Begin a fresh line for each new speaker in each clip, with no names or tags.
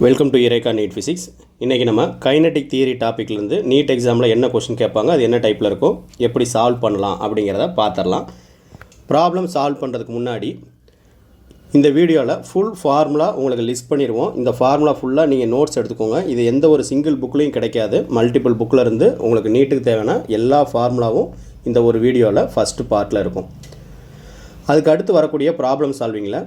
Welcome to இரேகா NEET physics. இன்றைக்கி நம்ம கைனடிக் தியரி டாப்பிக்லேருந்து நீட் எக்ஸாமில் என்ன கொஸ்டின் கேட்பாங்க, அது என்ன டைப்பில் இருக்கும், எப்படி சால்வ் பண்ணலாம் அப்படிங்கிறத பார்த்துடலாம். ப்ராப்ளம் சால்வ் பண்ணுறதுக்கு முன்னாடி இந்த வீடியோவில் ஃபுல் ஃபார்முலா உங்களுக்கு லிஸ்ட் பண்ணிடுவோம். இந்த ஃபார்முலா ஃபுல்லாக நீங்கள் நோட்ஸ் எடுத்துக்கோங்க. இது எந்த ஒரு சிங்கிள் புக்லேயும் கிடைக்காது. மல்டிபிள் புக்கில் இருந்து உங்களுக்கு நீட்டுக்கு தேவையான எல்லா ஃபார்முலாவும் இந்த ஒரு வீடியோவில் ஃபஸ்ட்டு பார்ட்டில் இருக்கும். அதுக்கு அடுத்து வரக்கூடிய ப்ராப்ளம் சால்விங்கில்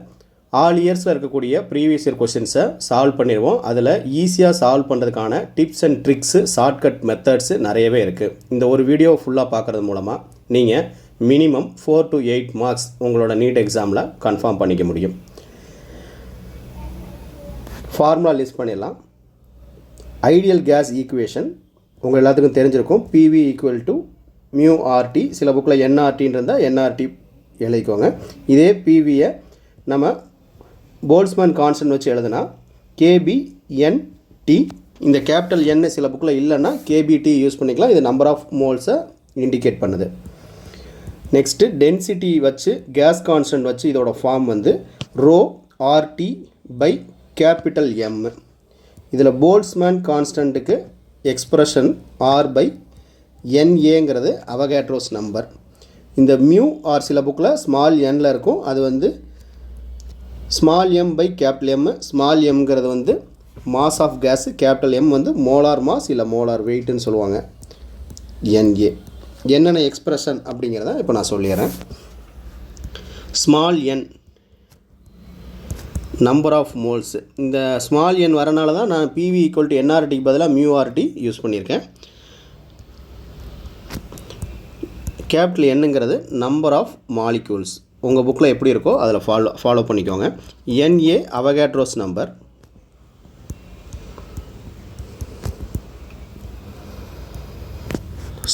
ஆல் இயர்ஸில் இருக்கக்கூடிய ப்ரீவியஸ் இயர் கொஸ்டின்ஸை சால்வ் பண்ணிடுவோம். அதில் ஈஸியாக சால்வ் பண்ணுறதுக்கான tips and tricks, shortcut methods நிறையவே இருக்குது. இந்த ஒரு வீடியோ ஃபுல்லாக பார்க்குறது மூலமாக நீங்கள் மினிமம் 4 to 8 மார்க்ஸ் உங்களோட நீட் எக்ஸாமில் கன்ஃபார்ம் பண்ணிக்க முடியும். ஃபார்முலா லிஸ்ட் பண்ணிடலாம். ஐடியல் கேஸ் ஈக்குவேஷன் உங்கள் எல்லாத்துக்கும் தெரிஞ்சிருக்கும். PV = μRT. சில புக்கில் NRTன்னு இருந்தால் NRT எழுதிக்கோங்க. இதே PVயை நம்ம போல்ட்ஸ்மேன் கான்ஸ்டன்ட் வச்சு எழுதுனா KBNT. இந்த கேபிட்டல் N சில புக்கில் இல்லைன்னா KBT யூஸ் பண்ணிக்கலாம். இது நம்பர் ஆஃப் மோல்ஸை இண்டிகேட் பண்ணுது. நெக்ஸ்ட்டு டென்சிட்டி வச்சு கேஸ் கான்ஸ்டன்ட் வச்சு இதோட ஃபார்ம் வந்து ρRT/M. இதில் போல்ட்ஸ்மேன் கான்ஸ்டன்ட்டுக்கு எக்ஸ்ப்ரெஷன் R/NAங்கிறது அவகேட்ரோஸ் நம்பர். இந்த மியூ ஆர் சில புக்கில் ஸ்மால் என்னில் இருக்கும். அது வந்து ஸ்மால் m/M. ஸ்மால் எம்ங்கிறது வந்து mass of gas, capital M வந்து மோலார் மாஸ் இல்லை மோலார் வெயிட்டுன்னு சொல்லுவாங்க. NA என்னென்ன எக்ஸ்ப்ரெஷன் அப்படிங்கிறத இப்போ நான் சொல்லிடுறேன். Small n number of moles. இந்த ஸ்மால் n வரனால தான் நான் PV = NRTக்கு பதிலாக μRT யூஸ் பண்ணியிருக்கேன். கேபிட்டல் Nங்கிறது நம்பர் ஆஃப் மாலிக்யூல்ஸ். உங்கள் புக்கில் எப்படி இருக்கோ அதில் ஃபாலோ பண்ணிக்கோங்க. NA Avogadro's number.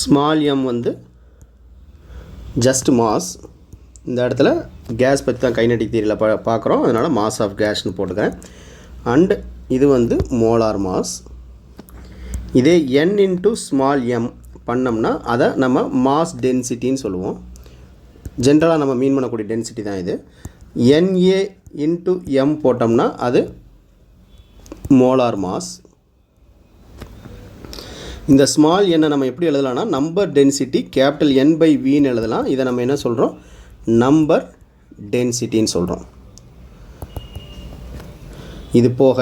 Small m வந்து ஜஸ்ட் மாஸ். இந்த இடத்துல கேஸ் பற்றி தான் கைனடிக் தியரியில் பார்க்குறோம், அதனால் மாஸ் ஆஃப் கேஸ்னு போட்டுக்கிறேன். அண்டு இது வந்து மோலார் மாஸ். இதே n × ஸ்மால் m பண்ணோம்னா அதை நம்ம மாஸ் டென்சிட்டின்னு சொல்லுவோம். ஜென்ரலாக நம்ம மீன் பண்ணக்கூடிய டென்சிட்டி தான் இது. NA × M போட்டோம்னா அது மோலார் மாஸ். இந்த ஸ்மால் n நம்ம எப்படி எழுதலாம்னா நம்பர் டென்சிட்டி கேபிட்டல் N/Vன்னு எழுதலாம். இதை நம்ம என்ன சொல்கிறோம், நம்பர் டென்சிட்டின்னு சொல்கிறோம். இது போக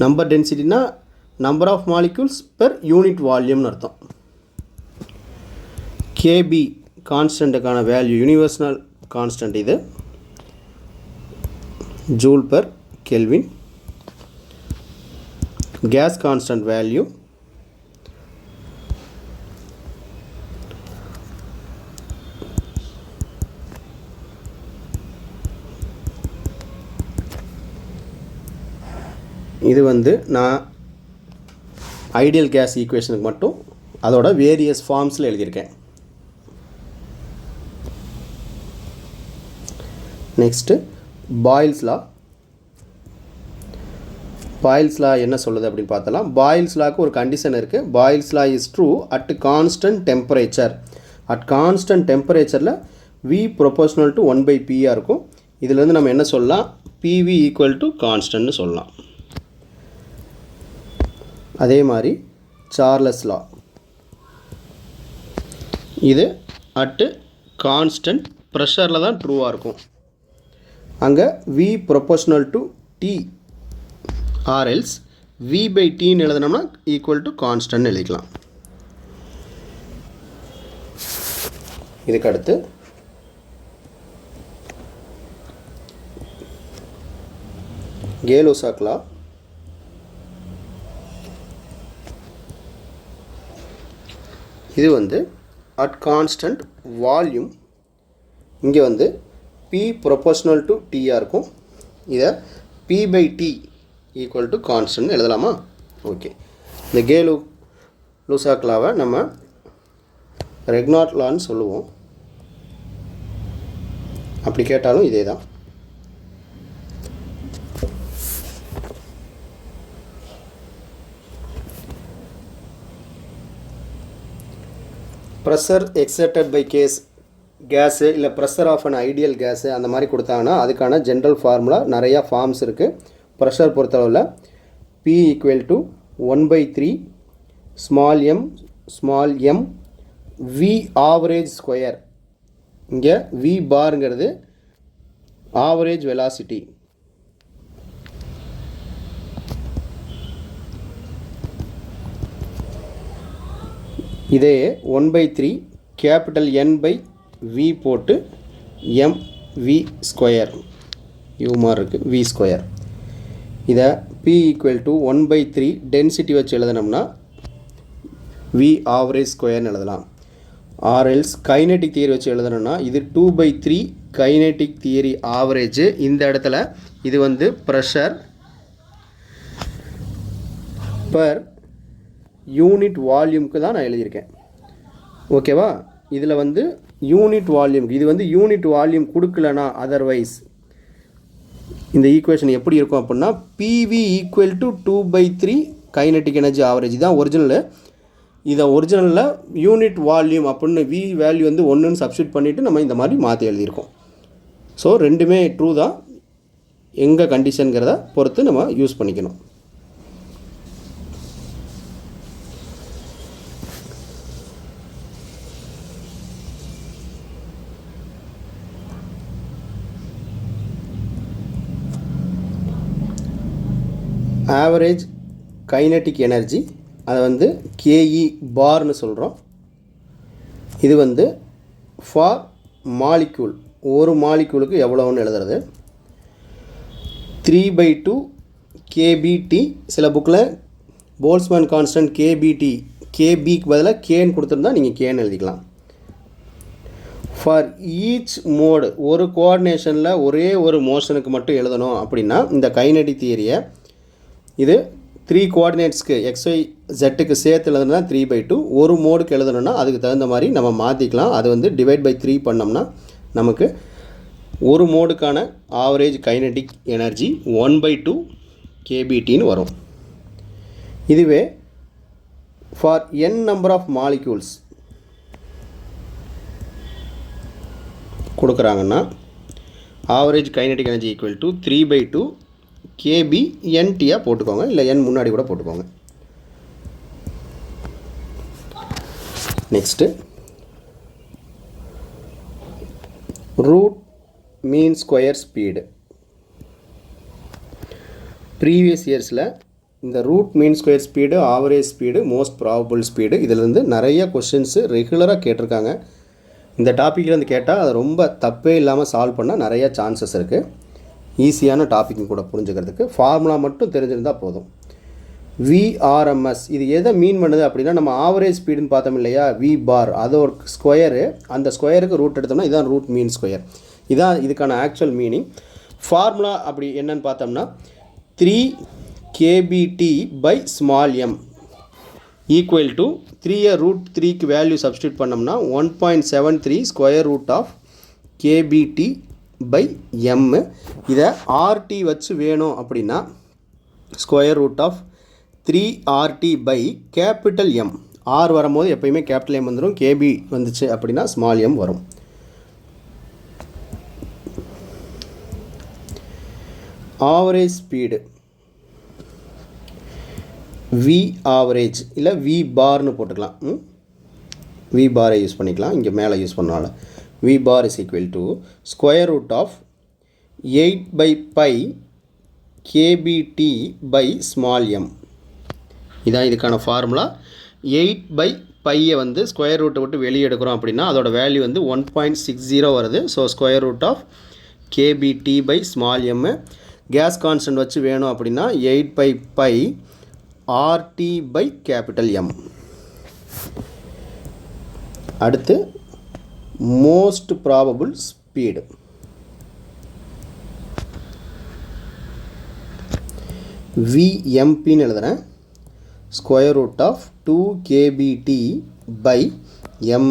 நம்பர் டென்சிட்டினா number of molecules per unit வால்யூம்னு அர்த்தம். KB கான்ஸ்டண்ட்டுக்கான வேல்யூ, யூனிவர்சல் கான்ஸ்டன்ட் இது Joule/Kelvin. கேஸ் கான்ஸ்டன்ட் வேல்யூ இது வந்து நான் ஐடியல் கேஸ் ஈக்குவேஷனுக்கு மட்டும் அதோட வேரியஸ் ஃபார்ம்ஸில் எழுதியிருக்கேன். Next Boyle's law. Boyle's law என்ன சொல்லுது அப்படின்னு பார்த்தலாம். பாயில்ஸ் லாக்கு ஒரு கண்டிஷன் இருக்குது. Boyle's law is true at constant temperature. At constant டெம்பரேச்சரில் V ப்ரொபோஷனல் டு 1/P-ஆக இருக்கும். இதிலேருந்து நம்ம என்ன சொல்லலாம், PV = கான்ஸ்டன்ட்னு சொல்லலாம். அதே மாதிரி சார்லஸ் லா, இது அட்டு கான்ஸ்டன்ட் ப்ரெஷரில் தான் ட்ரூவாக இருக்கும். அங்கே V proportional to T or else V/Tன்னு எழுதினோம்னா = constant எழுதிக்கலாம். இதுக்கு அடுத்து கே-லோசாக் லா. இது வந்து அட் கான்ஸ்டன்ட் வால்யூம், இங்கே வந்து P ப்ரொபோஷனல் டு T-ஆக இருக்கும். இதை P/T = கான்ஸ்டன்ட் எழுதலாமா? ஓகே. இந்த கே-லோசாக் லாவை நம்ம ரெக்னாட் லான்னு சொல்லுவோம். அப்படி கேட்டாலும் இதே தான். ப்ரெஷர் எக்ஸர்டட் பை கேஸு இல்லை pressure of an ideal gas அந்த மாதிரி கொடுத்தாங்கன்னா அதுக்கான ஜென்ரல் ஃபார்முலா நிறையா ஃபார்ம்ஸ் இருக்குது. ப்ரெஷர் பொறுத்தளவில் P ஈக்குவல் டு 1/3 ஸ்மால் m V ஆவரேஜ் ஸ்கொயர். இங்கே V பார்ங்கிறது ஆவரேஜ் வெலாசிட்டி. இதே 1/3 கேபிட்டல் N/V போட்டு mv ஸ்கொயர் மாதிரி இருக்குது V ஸ்கொயர். இதை P ஈக்குவல் டு 1/3 டென்சிட்டி வச்சு எழுதணும்னா V ஆவரேஜ் ஸ்கொயர்னு எழுதலாம். ஆர்எல்ஸ் கைனெட்டிக் தியரி வச்சு எழுதணும்னா இது 2/3 கைனெட்டிக் தியரி ஆவரேஜ். இந்த இடத்துல இது வந்து ப்ரெஷர் பர் யூனிட் வால்யூமுக்கு தான் நான் எழுதியிருக்கேன். ஓகேவா? இதில் வந்து யூனிட் வால்யூமுக்கு, இது வந்து யூனிட் வால்யூம் கொடுக்கலனா அதர்வைஸ் இந்த ஈக்குவேஷன் எப்படி இருக்கும் அப்படின்னா PV equal to 2/3 kinetic energy average தான் ஒரிஜினலு. இதை ஒரிஜினலில் யூனிட் வால்யூம் அப்படின்னு V வேல்யூ வந்து 1ன்னு சப்ஸ்டியூட் பண்ணிவிட்டு நம்ம இந்த மாதிரி மாற்றி எழுதியிருக்கோம். ஸோ ரெண்டுமே ட்ரூ தான். எங்கே கண்டிஷனுங்கிறத பொறுத்து நம்ம யூஸ் பண்ணிக்கணும். ஆவரேஜ் கைனெட்டிக் எனர்ஜி அதை வந்து KE பார்னு சொல்கிறோம். இது வந்து ஃபார் மாலிக்யூல், ஒரு மாலிக்யூலுக்கு எவ்வளோன்னு எழுதுறது. 3/2 kBT. சில புக்கில் போல்ஸ்மேன் கான்ஸ்டன்ட் KBT, KBக்கு பதிலாக கேன்னு கொடுத்துருந்தா நீங்கள் கேன்னு எழுதிக்கலாம். ஃபார் ஈச் மோடு, ஒரு கோஆர்டினேஷனில் ஒரே ஒரு மோஷனுக்கு மட்டும் எழுதணும் அப்படின்னா இந்த கைனெட்டிக் தியரியை இது 3 கோஆர்டினேட்ஸ்க்கு XY Zக்கு சேர்த்து எழுதுனா 3/2, ஒரு மோடுக்கு எழுதணும்னா அதுக்கு தகுந்த மாதிரி நம்ம மாற்றிக்கலாம். அது வந்து டிவைட் பை 3 பண்ணோம்னா நமக்கு ஒரு மோடுக்கான ஆவரேஜ் கைனெட்டிக் எனர்ஜி 1/2 kBTன்னு வரும். இதுவே for n number of molecules கொடுக்குறாங்கன்னா average kinetic energy equal to 3/2 KB NTயாக போட்டுக்கோங்க, இல்லை N முன்னாடி கூட போட்டுக்கோங்க. Next root mean square speed. Previous இயர்ஸில் இந்த root mean square speed, average speed, most probable speed, இதிலிருந்து நிறைய கொஷின்ஸு ரெகுலராக கேட்டிருக்காங்க. இந்த டாப்பிக்லேருந்து கேட்டால் அது ரொம்ப தப்பே இல்லாமல் சால்வ் பண்ண நிறைய சான்சஸ் இருக்குது. ஈஸியான டாப்பிக்கும் கூட புரிஞ்சுக்கிறதுக்கு ஃபார்முலா மட்டும் தெரிஞ்சிருந்தால் போதும். VRMS இது எதை மீன் பண்ணுது அப்படின்னா, நம்ம ஆவரேஜ் ஸ்பீடுன்னு பார்த்தோம் இல்லையா, V பார், அது ஒரு ஸ்கொயரு. அந்த ஸ்கொயருக்கு ரூட் எடுத்தோம்னா இதான் ரூட் மீன் ஸ்கொயர். இதான் இதுக்கான ஆக்சுவல் மீனிங். ஃபார்முலா அப்படி என்னன்னு பார்த்தோம்னா 3 kBT/m ஈக்குவல் டு 3 ரூட் 3க்கு வேல்யூ சப்ஸ்டியூட் பண்ணோம்னா 1.73 ஸ்கொயர் ரூட் ஆஃப் kBT/m. இதை RT வச்சு வேணும் அப்படின்னா square root of 3RT/M. R வரும்போது எப்பயுமே கேபிட்டல் M வந்துடும், KB வந்துச்சு அப்படின்னா ஸ்மால் m வரும். ஆவரேஜ் ஸ்பீடு V ஆவரேஜ் இல்லை V பார்னு போட்டுக்கலாம். V பாரை யூஸ் பண்ணிக்கலாம், இங்கே மேலே யூஸ் பண்ணனால. V bar is equal to square root of 8/pi kBT/small m. இதான் இதுக்கான ஃபார்முலா. 8/piயை வந்து ஸ்கொயர் ரூட்டை விட்டு வெளியே எடுக்கிறோம் அப்படின்னா அதோட வேல்யூ வந்து 1.60 வருது. So square root of kBT/small m. Gas constant வச்சு வேணும் அப்படின்னா 8/pi RT/M. அடுத்து மோஸ்ட் ப்ராபபிள் ஸ்பீடு. VMPன்னு எழுதுகிறேன். Square root of 2 kBT/m.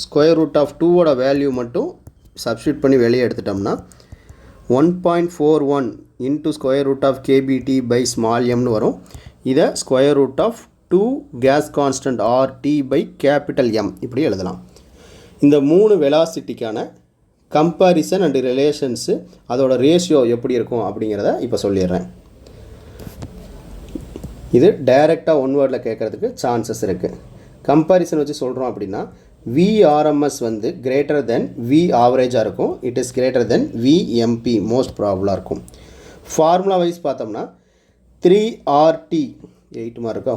Square root of 2ஓட வேல்யூ மட்டும் சப்ஸ்டியூட் பண்ணி வெளியே எடுத்துட்டோம்னா 1.41 into square root of kBT/small mனு வரும். இதை square root of 2 gas constant RT/M இப்படி எழுதலாம். இந்த 3 வெலாசிட்டிக்கான கம்பேரிசன் அண்ட் ரிலேஷன்ஸு அதோட ரேஷியோ எப்படி இருக்கும் அப்படிங்கிறத இப்போ சொல்லிடுறேன். இது டைரெக்டாக ஒன் வேர்டில் கேட்குறதுக்கு சான்சஸ் இருக்குது. கம்பேரிசன் வச்சு சொல்கிறோம் அப்படின்னா VRMS வந்து கிரேட்டர் தென் V ஆவரேஜாக இருக்கும். It is greater than VMP most ப்ராபபிளாக இருக்கும். ஃபார்முலா வைஸ் பார்த்தோம்னா 3RT 8 மார்க் இருக்கா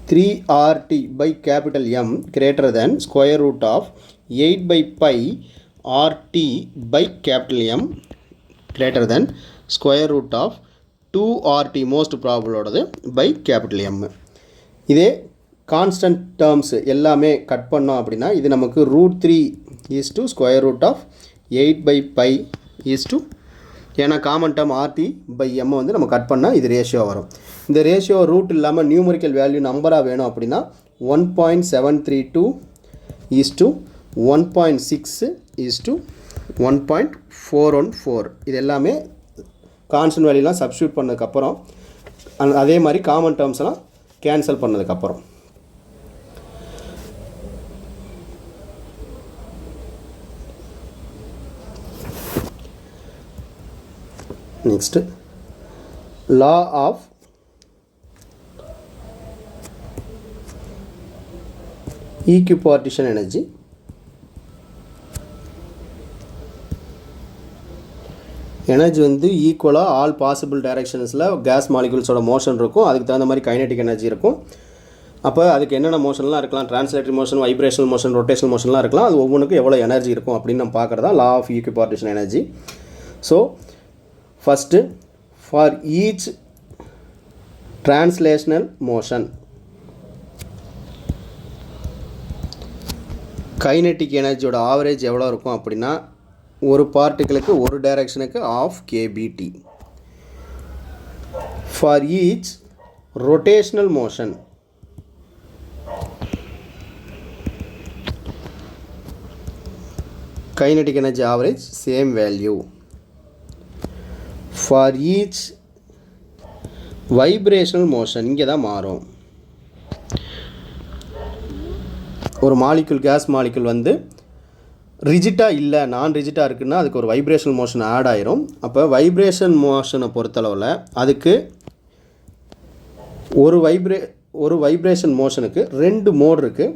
3RT by capital M greater than square root of 8 by pi RT by capital M greater than square root of 2RT most probable ஓடது by capital M. இதே constant terms எல்லாமே cut பண்ணோம் அப்படின்னா இது நமக்கு √3 is to square root of 8 by pi is to ஏன்னா common term RT by M வந்து நம்ம cut பண்ணால் இது ரேஷியோ வரும். இந்த ரேஷியோ ரூட் இல்லாமல் நியூமரிக்கல் வேல்யூ நம்பராக வேணும் அப்படின்னா 1.732 is to 1.6 is to 1.414 இது எல்லாமே கான்ஸ்டன்ட் வேல்யூலாம் சப்ஸ்டியூட் பண்ணதுக்கப்புறம் அதே மாதிரி காமன் டேர்ம்ஸ்லாம் கேன்சல் பண்ணதுக்கப்புறம் next law of equipartition energy. Energy வந்து ஈக்குவலாக ஆல் பாசிபிள் டைரெக்ஷன்ஸில் கேஸ் மாலிகுல்ஸோட மோஷன் இருக்கும். அதுக்கு தகுந்த மாதிரி கைனெட்டிக் எனர்ஜி இருக்கும். அப்போ அதுக்கு என்னென்ன மோஷன்லாம் இருக்கலாம், translatory motion, vibrational motion, rotational மோஷன்லாம் இருக்கலாம். அது ஒவ்வொன்றுக்கும் எவ்வளோ எனர்ஜி இருக்கும் அப்படின்னு நம்ம பார்க்குறதா law of equipartition energy. So first for each translational motion kinetic எனர்ஜியோட ஆவரேஜ் எவ்வளோ இருக்கும் அப்படின்னா ஒரு பார்ட்டிகளுக்கு ஒரு டைரக்ஷனுக்கு ½ kBT. For each rotational motion kinetic energy average same value. For each vibrational motion இங்கே தான் மாறும். ஒரு மாலிகுல் கேஸ் மாலிகுல் வந்து ரிஜிட்டாக இல்லை நான் ரிஜிட்டாக இருக்குன்னா அதுக்கு ஒரு வைப்ரேஷனல் மோஷன் ஆட் ஆயிரும். அப்போ வைப்ரேஷன் மோஷனை பொறுத்தளவில் அதுக்கு ஒரு வைப்ரேஷன் மோஷனுக்கு 2 மோட் இருக்குது.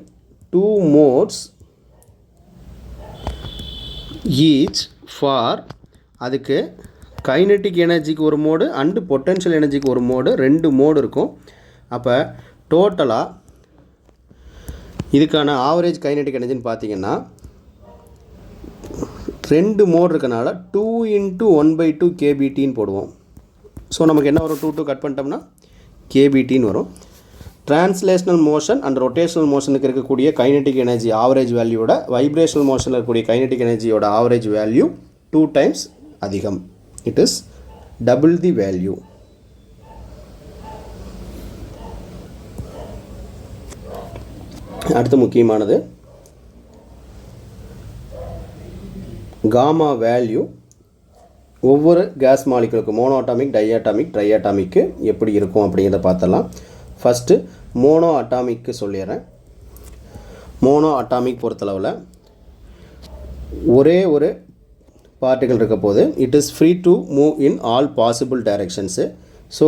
2 modes each for அதுக்கு கைனெட்டிக் எனர்ஜிக்கு ஒரு மோடு அண்டு பொட்டென்ஷியல் எனர்ஜிக்கு ஒரு மோடு 2 மோடு இருக்கும். அப்போ டோட்டலாக இதுக்கான ஆவரேஜ் கைனெட்டிக் எனர்ஜின்னு பார்த்தீங்கன்னா 2 மோடு இருக்கனால 2 × 1/2 kBTன்னு போடுவோம். ஸோ நமக்கு என்ன வரும், 2 கட் பண்ணிட்டோம்னா kBTன்னு வரும். டிரான்ஸ்லேஷனல் மோஷன் அண்ட் ரொட்டேஷனல் மோஷனுக்கு இருக்கக்கூடிய கைனெட்டிக் எனர்ஜி ஆவரேஜ் வேல்யூவோட வைப்ரேஷனல் மோஷனில் இருக்கக்கூடிய கைனெட்டிக் எனர்ஜியோட ஆவரேஜ் வேல்யூ 2 times அதிகம். It is double the value. அடுத்து முக்கியமானது காமா வேல்யூ ஒவ்வொரு கேஸ் மாலிகுலுக்கு மோனோ அட்டாமிக், டைஅட்டாமிக், ட்ரைஅட்டாமிக்கு எப்படி இருக்கும் அப்படிங்கிறத பார்த்தலாம். ஃபஸ்ட்டு மோனோ அட்டாமிக்கு சொல்லிடுறேன். மோனோ அட்டாமிக் பொறுத்தளவில் ஒரே ஒரு பார்ட்டிகல் இருக்க போது it is free to move in all possible directions. So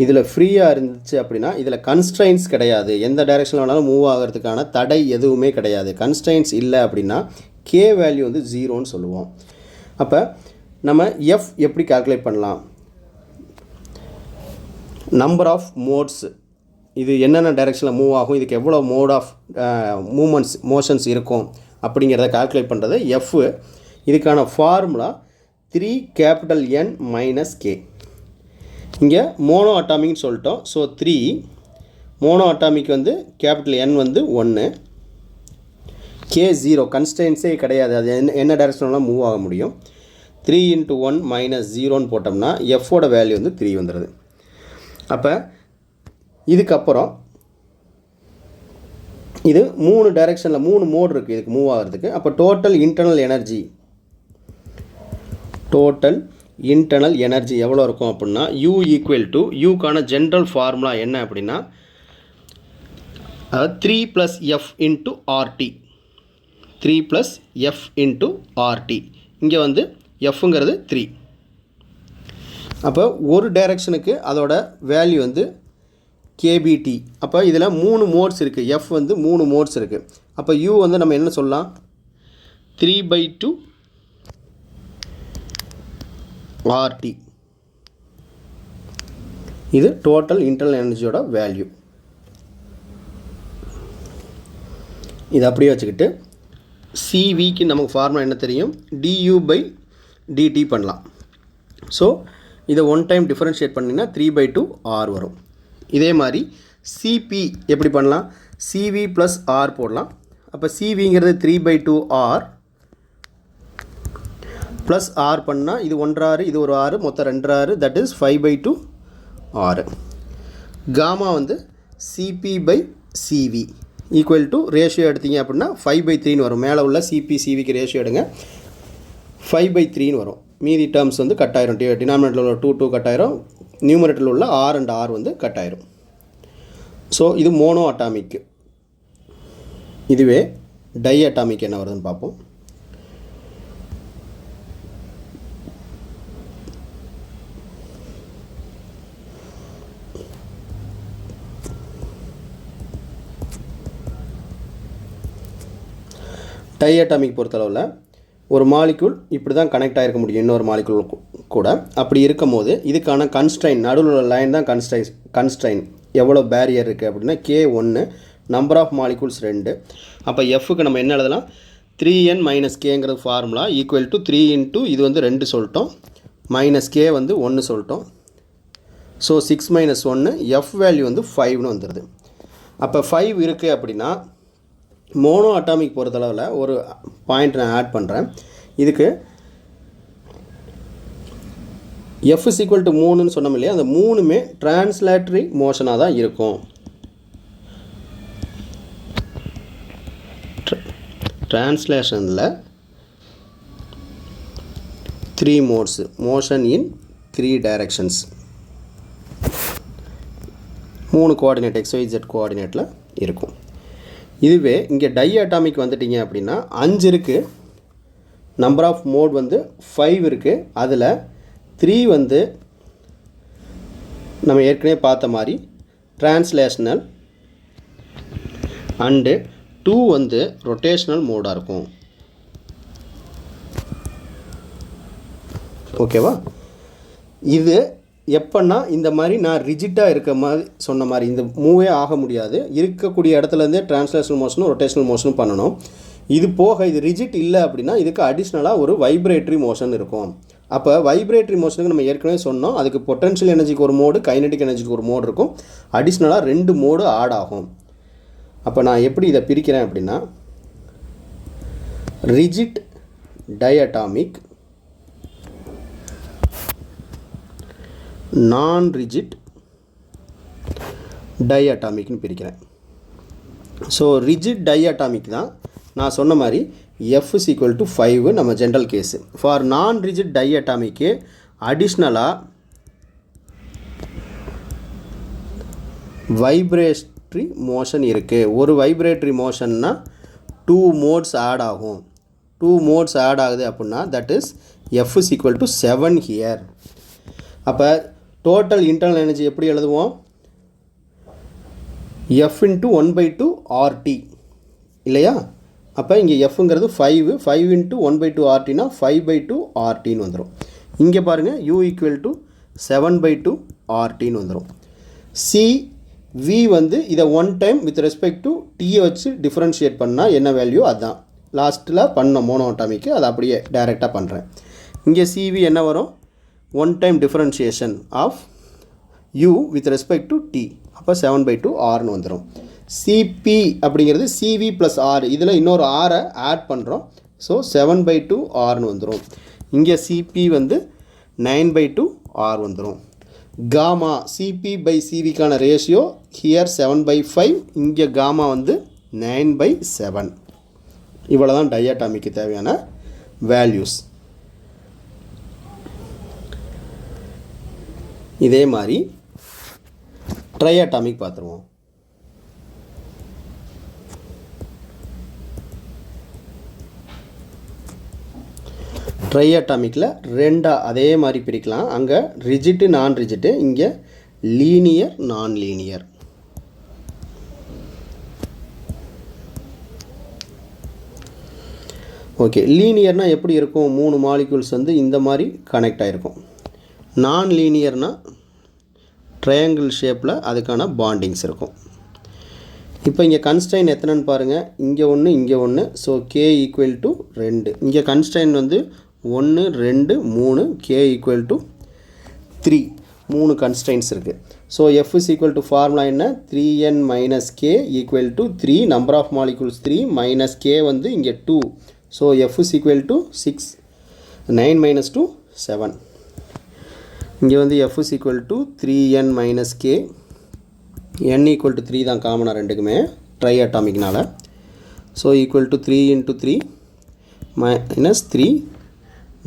இதில் ஃப்ரீயாக இருந்துச்சு அப்படின்னா இதில் கன்ஸ்ட்ரைன்ஸ் கிடையாது. எந்த டைரெக்ஷனில் வேணாலும் மூவ் ஆகிறதுக்கான தடை எதுவுமே கிடையாது. கன்ஸ்ட்ரைன்ஸ் இல்லை அப்படின்னா கே வேல்யூ வந்து 0ன்னு சொல்லுவோம். அப்போ நம்ம எஃப் எப்படி கால்குலேட் பண்ணலாம், நம்பர் ஆஃப் மோட்ஸ், இது என்னென்ன டைரெக்ஷனில் மூவ் ஆகும், இதுக்கு எவ்வளோ மோட் ஆஃப் மோஷன்ஸ் இருக்கும் அப்படிங்கிறத கால்குலேட் பண்ணுறது எஃப். இதுக்கான ஃபார்முலா 3N - K. இங்கே மோனோ அட்டாமிக்னு சொல்லிட்டோம். ஸோ 3 மோனோ அட்டாமிக் வந்து N வந்து 1, K 0, கன்ஸ்டன்ஸே கிடையாது. அது என்ன டைரெக்ஷன்லாம் மூவ் ஆக முடியும். 3 × 1 - 0ன்னு போட்டோம்னா எஃபோட வேல்யூ வந்து 3 வந்துடுது. அப்போ இதுக்கப்புறம் இது 3 டைரெக்ஷனில் 3 மோட் இருக்குது இதுக்கு மூவ் ஆகிறதுக்கு. அப்போ டோட்டல் இன்டர்னல் எனர்ஜி எவ்வளோ இருக்கும் அப்படின்னா U = யூக்கான ஜென்ரல் ஃபார்முலா என்ன அப்படின்னா 3 + F × RT. 3 plus F into RT. இங்கே வந்து எஃப்ங்கிறது 3. அப்போ ஒரு டைரக்ஷனுக்கு அதோட வேல்யூ வந்து கேபிடி. அப்போ இதில் 3 மோட்ஸ் இருக்குது. எஃப் வந்து 3 மோட்ஸ் இருக்குது. அப்போ யூ வந்து நம்ம என்ன சொல்லலாம், 3/2 ஆர்டி. இது டோட்டல் இன்டர்னல் எனர்ஜியோட வேல்யூ. இது அப்படியே வச்சுக்கிட்டு சிவிக்கு நமக்கு ஃபார்முலா என்ன தெரியும், du/dt பண்ணலாம். ஸோ இதை ஒன் டைம் டிஃபரன்ஷியேட் பண்ணிங்கன்னா 3/2 ஆர் வரும். இதே மாதிரி சிபி எப்படி பண்ணலாம், சிவி ப்ளஸ் ஆர் போடலாம். அப்போ சிவிங்கிறது 3/2 ஆர் ப்ளஸ் ஆர் பண்ணால் இது 1 ஆறு, இது ஒரு ஆறு, மொத்தம் 2 ஆறு, தட் இஸ் 5/2 ஆறு. காமா வந்து சிபி/சிவி ஈக்குவல் டு ரேஷியோ எடுத்தீங்க அப்படின்னா 5/3 வரும். மேலே உள்ள சிபி சிவிக்கு ரேஷியோ எடுங்க, 5/3 வரும். மீதி டேர்ம்ஸ் வந்து கட் ஆயிரும். டினாமினேட்டரில் உள்ள 2 கட் ஆயிரும், நியூமரேட்டரில் உள்ள ஆர் அண்ட் ஆர் வந்து கட் ஆயிரும். ஸோ இது மோனோ அட்டாமிக். இதுவே டை அட்டாமிக் என்ன வருதுன்னு பார்ப்போம். டை அட்டாமிக் பொறுத்தளவில் ஒரு மாலிக்யூல் இப்படி தான் கனெக்ட் ஆகிருக்க முடியும் இன்னொரு மாலிக்யூல் கூட. அப்படி இருக்கும் போது இதுக்கான கன்ஸ்ட்ரைன், நடுவில் உள்ள லைன் தான் கன்ஸ்ட்ரைன். எவ்வளோ பேரியர் இருக்குது அப்படின்னா K1, நம்பர் ஆஃப் மாலிக்யூல்ஸ் 2. அப்போ எஃப்க்கு நம்ம என்ன எழுதலாம், 3n - Kங்கிறது ஃபார்முலா ஈக்குவல் டு 3 இன்ட்டு இது வந்து 2 சொல்லிட்டோம், மைனஸ் K வந்து 1 சொல்லிட்டோம். ஸோ 6 - 1, எஃப் வேல்யூ வந்து 5ன்னு வந்துடுது. அப்போ 5 இருக்குது அப்படின்னா மோனோ அட்டாமிக் பொறுத்தளவில் ஒரு பாயிண்ட் நான் ஆட் பண்ணுறேன். இதுக்கு எஃப் இஸ் ஈக்குவல் டு 3ன்னு சொன்னோம் இல்லையா, அந்த 3மே டிரான்ஸ்லேட்டரி மோஷனாக தான் இருக்கும். டிரான்ஸ்லேஷனில் 3 மோட்ஸ், மோஷன் இன் 3 டைரக்ஷன்ஸ், 3 கோஆர்டினேட் XYZ கோஆர்டினேட்டில் இருக்கும். இதுவே இங்கே டை அட்டாமிக் வந்துட்டிங்க அப்படின்னா 5 இருக்குது, நம்பர் ஆஃப் மோட் வந்து 5 இருக்குது. அதில் 3 வந்து நம்ம ஏற்கனவே பார்த்த மாதிரி டிரான்ஸ்லேஷனல் அண்டு 2 வந்து ரொட்டேஷ்னல் மோடாக இருக்கும். ஓகேவா? இது எப்போன்னா இந்த மாதிரி நான் ரிஜிட்டாக இருக்க மாதிரி சொன்ன மாதிரி இந்த மூவே ஆக முடியாது. இருக்கக்கூடிய இடத்துலேருந்தே டிரான்ஸ்லேஷனல் மோஷனும் ரொட்டேஷனல் மோஷனும் பண்ணணும். இது போக இது ரிஜிட் இல்லை அப்படின்னா இதுக்கு அடிஷ்னலாக ஒரு வைப்ரேட்டரி மோஷன் இருக்கும். அப்போ வைப்ரேட்டரி மோஷனுக்கு நம்ம ஏற்கனவே சொன்னோம், அதுக்கு பொட்டன்ஷியல் எனர்ஜிக்கு ஒரு மோடு, கைனடிக் எனர்ஜிக்கு ஒரு மோடு இருக்கும். அடிஷ்னலாக 2 மோடு ஆட் ஆகும். அப்போ நான் எப்படி இதை பிரிக்கிறேன் அப்படின்னா, ரிஜிட் டயட்டாமிக், நான் ரிஜிட் டயட்டாமிக்னு பிரிக்கிறேன். ஸோ ரிஜிட் டயட்டாமிக் தான் நான் சொன்ன மாதிரி எஃப் இஸ் ஈக்குவல் டு 5 நம்ம ஜென்ரல் கேஸு. ஃபார் நான் ரிஜிட் டயட்டாமிக்கு அடிஷ்னலாக வைப்ரேட்டரி மோஷன் இருக்குது. ஒரு வைப்ரேட்டரி மோஷன்னா 2 மோட்ஸ் ஆட் ஆகும். 2 மோட்ஸ் ஆட் ஆகுது அப்படின்னா that is F is equal to 7 here. அப்போ டோட்டல் இன்டர்னல் எனர்ஜி எப்படி எழுதுவோம், எஃப் இன்ட்டு 1/2 ஆர்டி இல்லையா? அப்போ இங்கே எஃப்ங்கிறது 5 இன்ட்டு 1/2 ஆர்டினா 5/2 ஆர்டின்னு வந்துடும். இங்கே பாருங்கள் யூ ஈக்குவல் டு 7/2 ஆர்டின்னு வந்துடும். வி வந்து இதை 1 டைம் வித் ரெஸ்பெக்ட் டு டீயை வச்சு டிஃப்ரென்ஷியேட் பண்ணால் என்ன வேல்யூ அதுதான் லாஸ்ட்டில் பண்ண மோனோ அட்டாமிக்கு, அதை அப்படியே டைரெக்டாக பண்ணுறேன். இங்கே சிவி என்ன வரும், 1 time differentiation of u with respect to t, அப்போ 7/2 ஆர்னு வந்துடும். சிபி அப்படிங்கிறது சிவி ப்ளஸ் ஆர், இதில் இன்னொரு ஆரை ஆட் பண்ணுறோம். ஸோ 7/2 ஆர்னு வந்துடும். இங்கே சிபி வந்து 9/2 ஆர் வந்துடும். காமா சிபி/சிவிக்கான ரேஷியோ ஹியர் 7/5, இங்கே காமா வந்து 9/7. இவ்வளோ தான் டயட்டாமிக்கு தேவையான வேல்யூஸ். இதே மாதிரி ட்ரைஅட்டாமிக் பார்த்துருவோம். ட்ரை அட்டாமிக்கில் ரெண்டாக அதே மாதிரி பிரிக்கலாம். அங்கே ரிஜிட்டு நான் ரிஜிட்டு, இங்கே லீனியர் நான் லீனியர். ஓகே, லீனியர்னால் எப்படி இருக்கும்? 3 மாலிக்யூல்ஸ் வந்து இந்த மாதிரி கனெக்ட் ஆகிருக்கும். நான் லீனியர்னால் ட்ரையாங்கிள் ஷேப்பில் அதுக்கான பாண்டிங்ஸ் இருக்கும். இப்போ இங்கே கன்ஸ்டைன் எத்தனைன்னு பாருங்கள். இங்கே ஒன்று, இங்கே ஒன்று. So K equal to 2. இங்கே கன்ஸ்டைன் வந்து 1 2 3, K ஈக்குவல் டு 3. 3 கன்ஸ்டைன்ஸ் இருக்குது. So F is equal to formula என்ன? 3n minus K equal to 3. Number of molecules 3 minus K வந்து இங்கே 2. So F is equal to 6. 9 minus 2 7. இங்கே வந்து F is equal to 3n minus K. n equal to 3 தான் காமனாக ரெண்டுக்குமே ட்ரை அட்டாமிக்னால. So equal to 3 into 3 minus 3.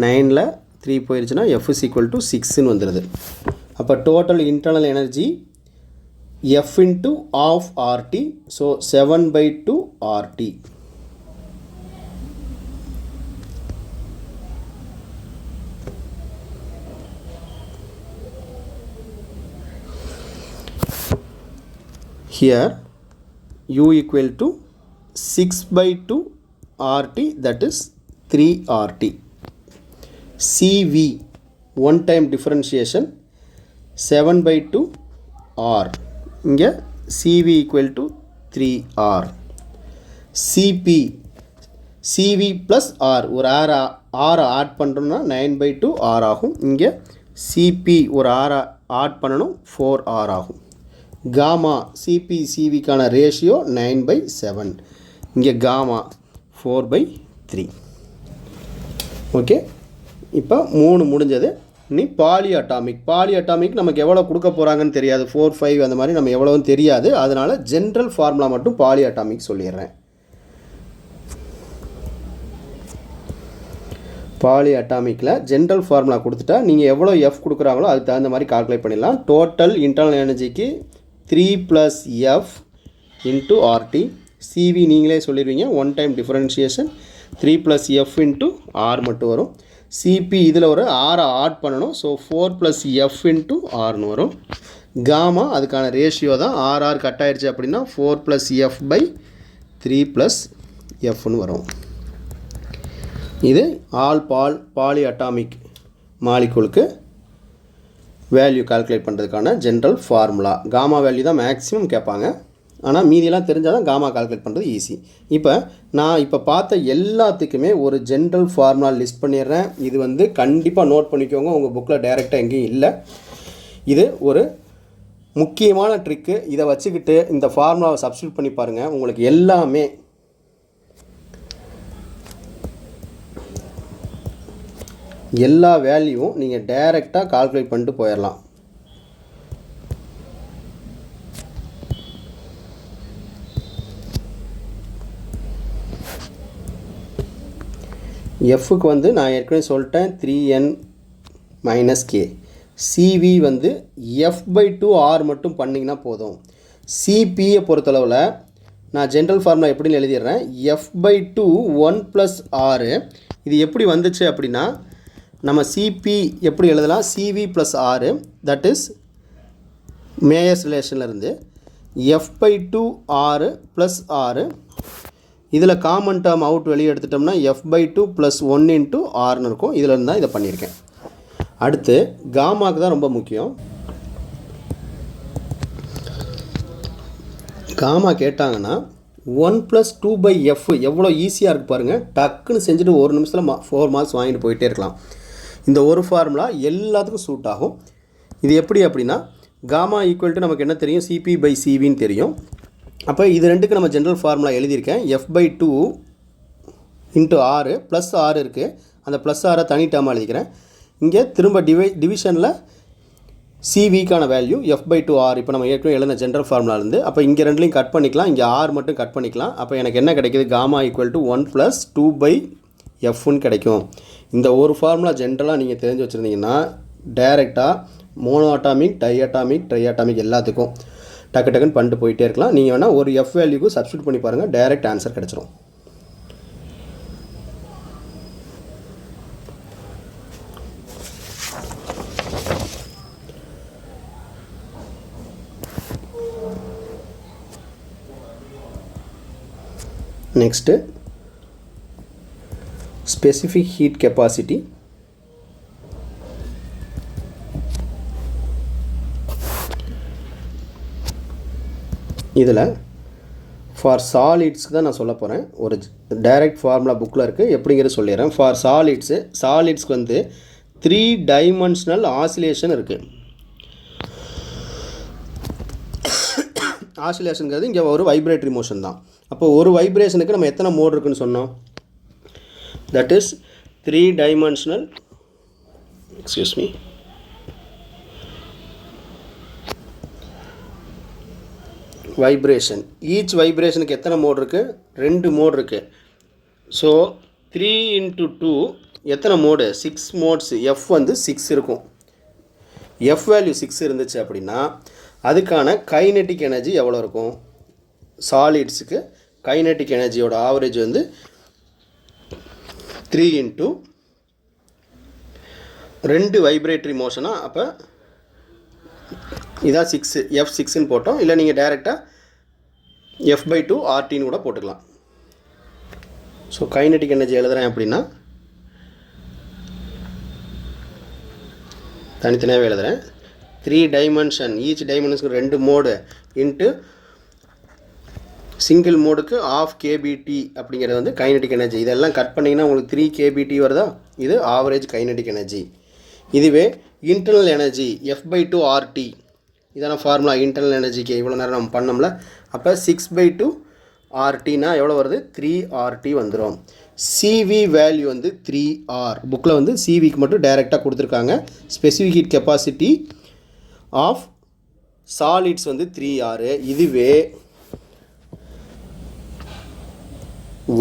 9ல் 3 போயிடுச்சுன்னா F இஸ் ஈக்குவல் டு 6ன்னு வந்துடுது. அப்போ total internal energy F into of RT. So 7/2 RT. Here U equal to 6/2 RT, that is 3 RT. CV one time differentiation 7/2 R. இங்கே CV equal to 3 R. CV plus R ஒரு R add பண்ணுறோம்னா 9/2 R ஆகும். இங்கே CP ஒரு R add பண்ணணும் 4 R ஆகும். Gamma CP/CVக்கான ratio 9/7. இங்கே காமா 4/3. ஓகே, இப்போ 3 முடிஞ்சது. இனி பாலி அட்டாமிக் நமக்கு எவ்வளோ கொடுக்க போகிறாங்கன்னு தெரியாது. 4 5 அந்த மாதிரி நம்ம எவ்வளோன்னு தெரியாது. அதனால் ஜென்ரல் ஃபார்முலா மட்டும் பாலி அட்டாமிக் சொல்லிடுறேன். பாலி அட்டாமிக்கில் ஜென்ரல் ஃபார்முலா கொடுத்துட்டா நீங்கள் எவ்வளோ F கொடுக்குறாங்களோ அதுக்கு தகுந்த மாதிரி கால்குலேட் பண்ணிடலாம். டோட்டல் இன்டர்னல் எனர்ஜிக்கு 3 + F இன்ட்டு RT. CV நீங்களே சொல்லிடுவீங்க, one time differentiation 3 + F into R மட்டும் வரும். CP இதில் ஒரு R ஆட் பண்ணணும். ஸோ 4 + F இன்ட்டு Rன்னு வரும். காமா அதுக்கான ரேஷியோ தான். RR கட் ஆயிடுச்சு அப்படின்னா 4 + F/3 + Fன்னு வரும். இது ஆல் பாலி அட்டாமிக் மாலிகூலுக்கு வேல்யூ கால்குலேட் பண்ணுறதுக்கான ஜென்ரல் ஃபார்முலா. காமா வேல்யூ தான் மேக்ஸிமம் கேட்பாங்க. ஆனால் மீதியெல்லாம் தெரிஞ்சால் தான் காமா கால்குலேட் பண்ணுறது ஈஸி. நான் இப்போ பார்த்த எல்லாத்துக்குமே ஒரு ஜென்ரல் ஃபார்முலா லிஸ்ட் பண்ணிடுறேன். இது வந்து கண்டிப்பாக நோட் பண்ணிக்கோங்க. உங்கள் புக்கில் டைரெக்டாக எங்கேயும் இல்லை. இது ஒரு முக்கியமான ட்ரிக்கு. இதை வச்சுக்கிட்டு இந்த ஃபார்முலாவை சப்ஸ்டியூட் பண்ணி பாருங்கள். உங்களுக்கு எல்லாமே எல்லா வேல்யூவும் நீங்கள் டைரெக்டாக கால்குலேட் பண்ணிட்டு போயிடலாம். எஃப்க்கு வந்து நான் ஏற்கனவே சொல்லிட்டேன் 3n மைனஸ் K. CV வந்து F/2 R மட்டும் பண்ணிங்கன்னா போதும். CPயை பொறுத்தளவில் நான் ஜென்ரல் ஃபார்முலா எப்படின்னு எழுதிடுறேன். F/2 1 + R. இது எப்படி வந்துச்சு அப்படின்னா நம்ம CP எப்படி எழுதலாம்? CV + R, that is Mayer's ரிலேஷன்லேருந்து F/2 R + R. இதில் காமன் டேர்ம் அவுட் வெளியே எடுத்துட்டோம்னா F/2 + 1 இன்ட்டு Rன்னு இருக்கும். இதில் இருந்தால் இதை பண்ணியிருக்கேன். அடுத்து காமாக்கு தான் ரொம்ப முக்கியம். காமா கேட்டாங்கன்னா 1 + 2/F எவ்வளோ ஈஸியாக இருக்குது பாருங்கள். டக்குன்னு செஞ்சுட்டு ஒரு நிமிஷத்தில் 4 மார்க்ஸ் வாங்கிட்டு போயிட்டே இருக்கலாம். இந்த ஒரு ஃபார்முலா எல்லாத்துக்கும் சூட் ஆகும். இது எப்படி அப்படின்னா காமா ஈக்குவல் டு நமக்கு என்ன தெரியும்? CP/CVன்னு தெரியும். அப்போ இது ரெண்டுக்கு நம்ம ஜென்ரல் ஃபார்முலா எழுதியிருக்கேன். F/2 into R plus R இருக்குது. அந்த ப்ளஸ் ஆரை தனி டேர்மாக எழுதிக்கிறேன். இங்கே திரும்ப டிவிஷனில் CVக்கான வேல்யூ F/2 R. இப்போ நம்ம ஏற்கனவே எழுதின ஜென்ரல் ஃபார்முலாலேருந்து. அப்போ இங்கே ரெண்டுலையும் கட் பண்ணிக்கலாம். இங்கே R மட்டும் கட் பண்ணிக்கலாம். அப்போ எனக்கு என்ன கிடைக்கிது? காமா ஈக்குவல் டு 1 + 2/Fன்னு கிடைக்கும். இந்த ஒரு ஃபார்முலா ஜென்ரலாக நீங்கள் தெரிஞ்சு வச்சுருந்தீங்கன்னா டைரெக்டாக mono atomic, di atomic, tri atomic எல்லாத்துக்கும் டக்குன்னு பண்ணிட்டு போயிட்டே இருக்கலாம். நீங்கள் வேணால் ஒரு F வேல்யூக்கு சப்ஸ்டியூட் பண்ணி பாருங்கள், டைரெக்ட் ஆன்சர் கிடச்சிரும். Next specific heat capacity. இதில் ஃபார் சாலிட்ஸ்க்கு தான் நான் சொல்ல போகிறேன். ஒரு டைரக்ட் ஃபார்முலா புக்கில் இருக்குது, எப்படிங்கிறது சொல்லிடுறேன். ஃபார் சாலிட்ஸ்க்கு வந்து 3 டைமென்ஷனல் ஆசிலேஷன் இருக்குது. ஆசிலேஷனுங்கிறது இங்கே ஒரு வைப்ரேட்டரி மோஷன் தான். அப்போ ஒரு வைப்ரேஷனுக்கு நம்ம எத்தனை மோட் இருக்குன்னு சொன்னோம்? That is 3 dimensional vibration. Each வைப்ரேஷனுக்கு எத்தனை மோட் இருக்குது? 2 மோட் இருக்குது. ஸோ 3 × 2 எத்தனை மோடு? 6 மோட்ஸ். எஃப் வந்து 6 இருக்கும். எஃப் வேல்யூ 6 இருந்துச்சு அப்படின்னா அதுக்கான கைனெட்டிக் எனர்ஜி எவ்வளோ இருக்கும்? சாலிட்ஸுக்கு கைனெட்டிக் எனர்ஜியோட ஆவரேஜ் வந்து 3 × 2 வைப்ரேட்டரி மோஷனாக. அப்போ இதான் 6, F6ன்னு போட்டோம். இல்லை நீங்கள் டைரெக்டாக F/2 RTன்னு கூட போட்டுக்கலாம். ஸோ கைனெட்டிக் எனர்ஜி எழுதுகிறேன் அப்படின்னா தனித்தனியாகவே எழுதுகிறேன். 3 டைமென்ஷன், ஈச் டைமென்ஷனுக்கு 2 மோடு இன்ட்டு சிங்கிள் மோடுக்கு 1/2 kBT அப்படிங்கிறது வந்து கைனெட்டிக் எனர்ஜி. இதெல்லாம் கட் பண்ணிங்கன்னா உங்களுக்கு 3 kBT வருதா? இது ஆவரேஜ் கைனெட்டிக் எனர்ஜி. இதுவே இன்டர்னல் எனர்ஜி F/2 RT, இதான ஃபார்முலா இன்டர்னல் எனர்ஜிக்கு இவ்வளோ நேரம் நம்ம பண்ணோம்ல. அப்போ 6/2 RTனா எவ்வளோ வருது? 3 RT வந்துடும். CV வேல்யூ வந்து 3R. புக்கில் வந்து CVக்கு மட்டும் டைரெக்டாக கொடுத்துருக்காங்க. Specific heat capacity of solids வந்து 3R. இதுவே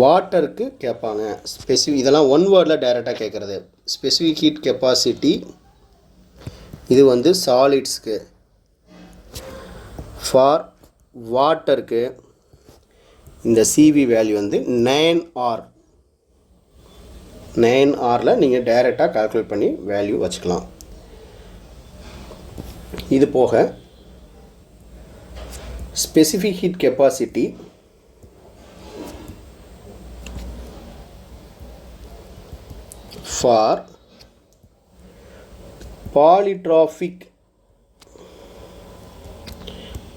வாட்டருக்கு கேட்பாங்க. இதெல்லாம் ஒன் வேர்டில் டைரெக்டாக கேட்குறது. ஸ்பெசிஃபிக் ஹீட் கெப்பாசிட்டி இது வந்து சாலிட்ஸ்க்கு. ஃபார் வாட்டருக்கு இந்த CV வேல்யூ வந்து 9R. 9Rல நீங்கள் டைரெக்டாக கால்குலேட் பண்ணி வேல்யூ வச்சுக்கலாம். இது போக specific heat capacity for polytropic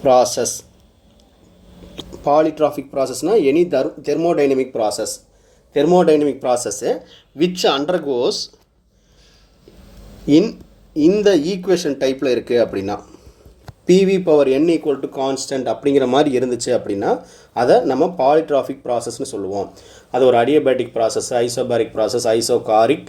process. Polytropic ப்ராசஸ்னால் any thermodynamic process. Thermodynamic process which undergoes இந்த ஈக்குவேஷன் டைப்பில் இருக்குது அப்படின்னா PV/N = கான்ஸ்டன்ட் அப்படிங்கிற மாதிரி இருந்துச்சு அப்படின்னா அதை நம்ம பாலிட்ராஃபிக் ப்ராசஸ்னு சொல்லுவோம். அது ஒரு adiabatic process, isobaric process, isochoric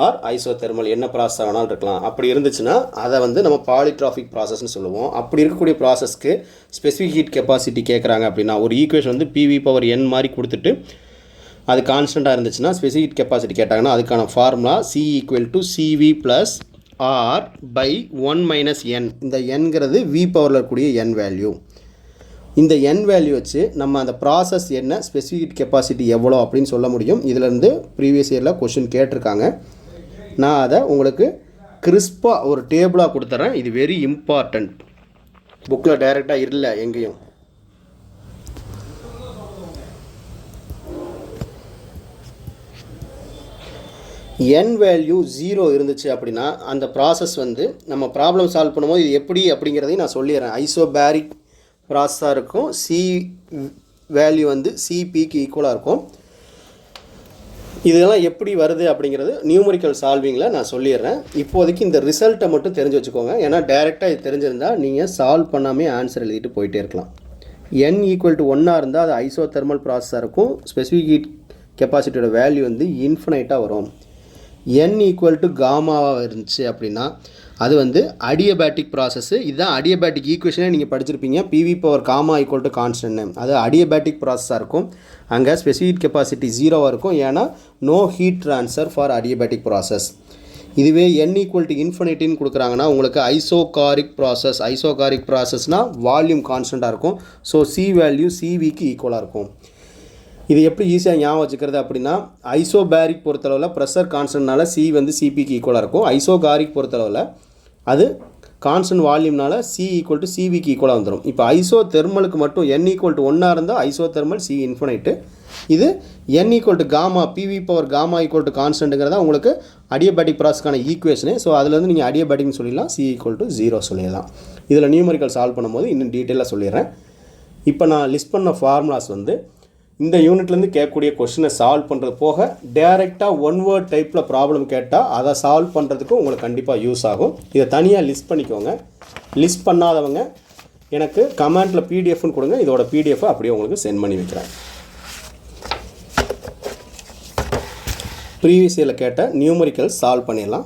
or isothermal, என்ன ப்ராசஸ் வேணாலும் இருக்கலாம். அப்படி இருந்துச்சுன்னா அதை வந்து நம்ம பாலிட்ராஃபிக் ப்ராசஸ்னு சொல்லுவோம். அப்படி இருக்கக்கூடிய ப்ராசஸ்க்கு ஸ்பெசிஃபிக் ஹீட் கெப்பாசிட்டி கேட்குறாங்க அப்படின்னா ஒரு ஈக்குவேஷன் வந்து PV/N மாதிரி கொடுத்துட்டு அது கான்ஸ்டண்ட்டாக இருந்துச்சுன்னா ஸ்பெசிஃபிக் ஹீட் கெப்பாசிட்டி கேட்டாங்கன்னா அதுக்கான formula C = CV + R/1 - N. இந்த Nங்கிறது V பவரில் இருக்கக்கூடிய N வேல்யூ. இந்த N வேல்யூ வச்சு நம்ம அந்த ப்ராசஸ் என்ன, ஸ்பெசிஃபிக் ஹீட் கெப்பாசிட்டி எவ்வளோ அப்படின்னு சொல்ல முடியும். இதிலேருந்து ப்ரீவியஸ் இயரில் கொஷின் கேட்டிருக்காங்க. நான் அதை உங்களுக்கு கிறிஸ்பாக ஒரு டேபிளாக கொடுத்துட்றேன். இது வெரி இம்பார்ட்டண்ட். புக்கில் டைரெக்டாக இல்லை எங்கேயும். N வேல்யூ 0 இருந்துச்சு அப்படின்னா அந்த ப்ராசஸ் வந்து நம்ம ப்ராப்ளம் சால்வ் பண்ணும்போது இது எப்படி அப்படிங்கிறதையும் நான் சொல்லிடுறேன். ஐசோபேரிக் ப்ராசஸாக இருக்கும். C வேல்யூ வந்து CPக்கு ஈக்குவலாக இருக்கும். இதெல்லாம் எப்படி வருது அப்படிங்கிறது நியூமரிக்கல் சால்விங்கில் நான் சொல்லிடுறேன். இப்போதைக்கு இந்த ரிசல்ட்டை மட்டும் தெரிஞ்சு வச்சுக்கோங்க. ஏன்னா டைரெக்டாக இது தெரிஞ்சிருந்தால் நீங்கள் சால்வ் பண்ணாமே ஆன்சர் எழுதிட்டு போயிட்டே இருக்கலாம். N = 1 இருந்தால் அது ஐசோதெர்மல் ப்ராசஸாக இருக்கும். ஸ்பெசிஃபிக் ஹீட் கெப்பாசிட்டியோட வேல்யூ வந்து இன்ஃபினைட்டாக வரும். N = காமாவாக இருந்துச்சு அப்படின்னா அது வந்து அடியபேட்டிக் ப்ராசஸ்ஸு. இதுதான் அடியபேட்டிக் ஈக்குவேஷனே நீங்கள் படிச்சிருப்பீங்க. PV/Γ = constant. அது அடியபேட்டிக் ப்ராசஸாக இருக்கும். அங்கே ஸ்பெசிஃபிக் கெப்பாசிட்டி 0வாக இருக்கும். ஏன்னா no heat transfer for adiabatic process. இதுவே N = ன்னு கொடுக்குறாங்கன்னா உங்களுக்கு ஐசோகாரிக் ப்ராசஸ். ஐசோகாரிக் ப்ராசஸ்னால் வால்யூம் கான்ஸ்டண்ட்டாக இருக்கும். ஸோ C வேல்யூ CVக்கு ஈக்குவலாக இருக்கும். இது எப்படி ஈஸியாக ஞாபகம் வச்சுக்கிறது அப்படின்னா ஐசோபேரிக் பொறுத்தளவில் ப்ரெஷர் கான்ஸ்டன்ட்னால C வந்து CPக்கு ஈக்குவலாக இருக்கும். ஐசோகாரிக் பொறுத்தளவில் அது கான்ஸ்டன்ட் வால்யூம்னால C ஈக்குவல் டு சிவிக்கு ஈக்குவலாக வந்துடும். இப்போ ஐசோதெர்மலுக்கு மட்டும் n ஈக்குவல் டு 1 இருந்தால் ஐசோதெர்மல் C இன்ஃபினைட்டு. இது n equal to gamma PV power gamma equal to கான்ஸ்டன்ட்டுங்கிறதா உங்களுக்கு அடியபேட்டிக் ப்ராசஸ்க்கான ஈக்குவேஷனு. ஸோ அதுலேருந்து நீங்கள் அடியபேட்டிக்னு சொல்லிடலாம், C ஈக்குவல் டு 0 சொல்லிடலாம். இதில் நியூமரிக்கல் சால்வ் பண்ணும்போது இன்னும் டீட்டெயிலாக சொல்லிடுறேன். இப்போ நான் லிஸ்ட் பண்ண ஃபார்முலாஸ் வந்து இந்த யூனிட்லேருந்து கேட்கக்கூடிய கொஷினை சால்வ் பண்ணுறது போக டைரெக்டாக ஒன் வேர்ட் டைப்பில் ப்ராப்ளம் கேட்டால் அதை சால்வ் பண்ணுறதுக்கும் உங்களுக்கு கண்டிப்பாக யூஸ் ஆகும். இதை தனியாக லிஸ்ட் பண்ணிக்கோங்க. லிஸ்ட் பண்ணாதவங்க எனக்கு கமெண்ட்டில் பிடிஎஃப்னு கொடுங்க. இதோட பிடிஎஃப்பை அப்படியே உங்களுக்கு சென்ட் பண்ணி வைக்கிறேன். ப்ரீவியஸ் இயரில் கேட்ட நியூமரிக்கல் சால்வ் பண்ணிடலாம்.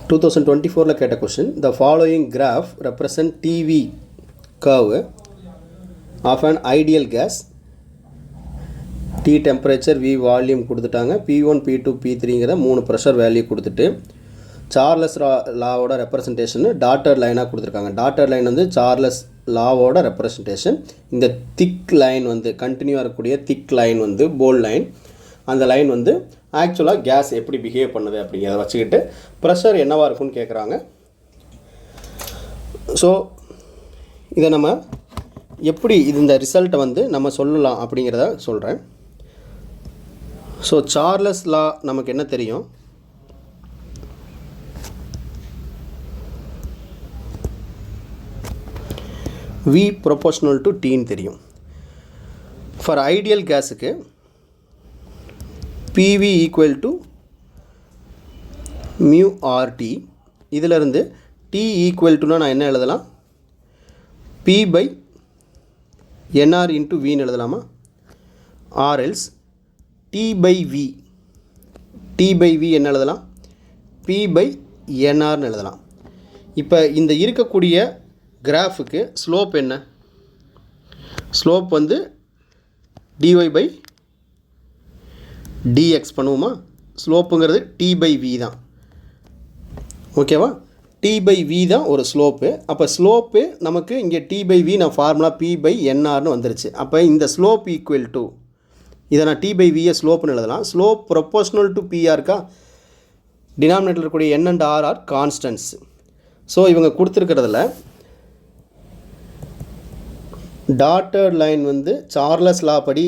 2024 கேட்ட question, the following graph represent TV curve of an ideal gas. T temperature, V volume கொடுத்துட்டாங்க. P1 P2 P3ங்கிற 3 ப்ரெஷர் வேல்யூ கொடுத்துட்டு சார்லஸ் லாவோட ரெப்ரசன்டேஷன் டாட்டட் லைனாக கொடுத்துருக்காங்க. டாட்டட் லைன் வந்து சார்லஸ் லாவோட ரெப்ரசன்டேஷன். இந்த திக் லைன் வந்து கண்டினியூவாக இருக்கக்கூடிய திக் லைன் வந்து போல்ட் லைன். அந்த லைன் வந்து ஆக்சுவலாக கேஸ் எப்படி பிஹேவ் பண்ணுது அப்படிங்கிறத வச்சுக்கிட்டு ப்ரெஷர் என்னவாக இருக்குன்னு கேட்குறாங்க. ஸோ இதை நம்ம எப்படி இந்த ரிசல்ட்டை வந்து நம்ம சொல்லலாம் அப்படிங்கிறத சொல்கிறேன். ஸோ சார்லஸ் லா நமக்கு என்ன தெரியும், V ப்ரொபோர்ஷனல் டு Tன்னு தெரியும். ஃபார் ஐடியல் கேஸுக்கு PV equal to mu RT. இதிலிருந்து T ஈக்குவல் டுனா நான் என்ன எழுதலாம், P by NR into Vன்னு எழுதலாமா, or else T by V. T by V என்ன எழுதலாம், P by NRன்னு எழுதலாம். இப்போ இந்த இருக்கக்கூடிய கிராஃபுக்கு ஸ்லோப் என்ன, ஸ்லோப் வந்து dy by dx பண்ணுவோமா. ஸ்லோப்புங்கிறது T by V தான். ஓகேவா, T by V தான் ஒரு ஸ்லோப்பு. அப்போ ஸ்லோப்பு நமக்கு இங்கே T by V நான் ஃபார்முலா P by NRன்னு வந்துருச்சு. அப்போ இந்த ஸ்லோப் ஈக்குவல் டு இதை நான் T by Vயை ஸ்லோப்புன்னு எழுதலாம். ஸ்லோப் ப்ரொபோர்ஷனல் டு P இருக்கா, டினாமினேட்டர் இருக்கக்கூடிய N and R are constants. So இவங்க கொடுத்துருக்கிறதுல டாட்டட் லைன் வந்து சார்லஸ் லா படி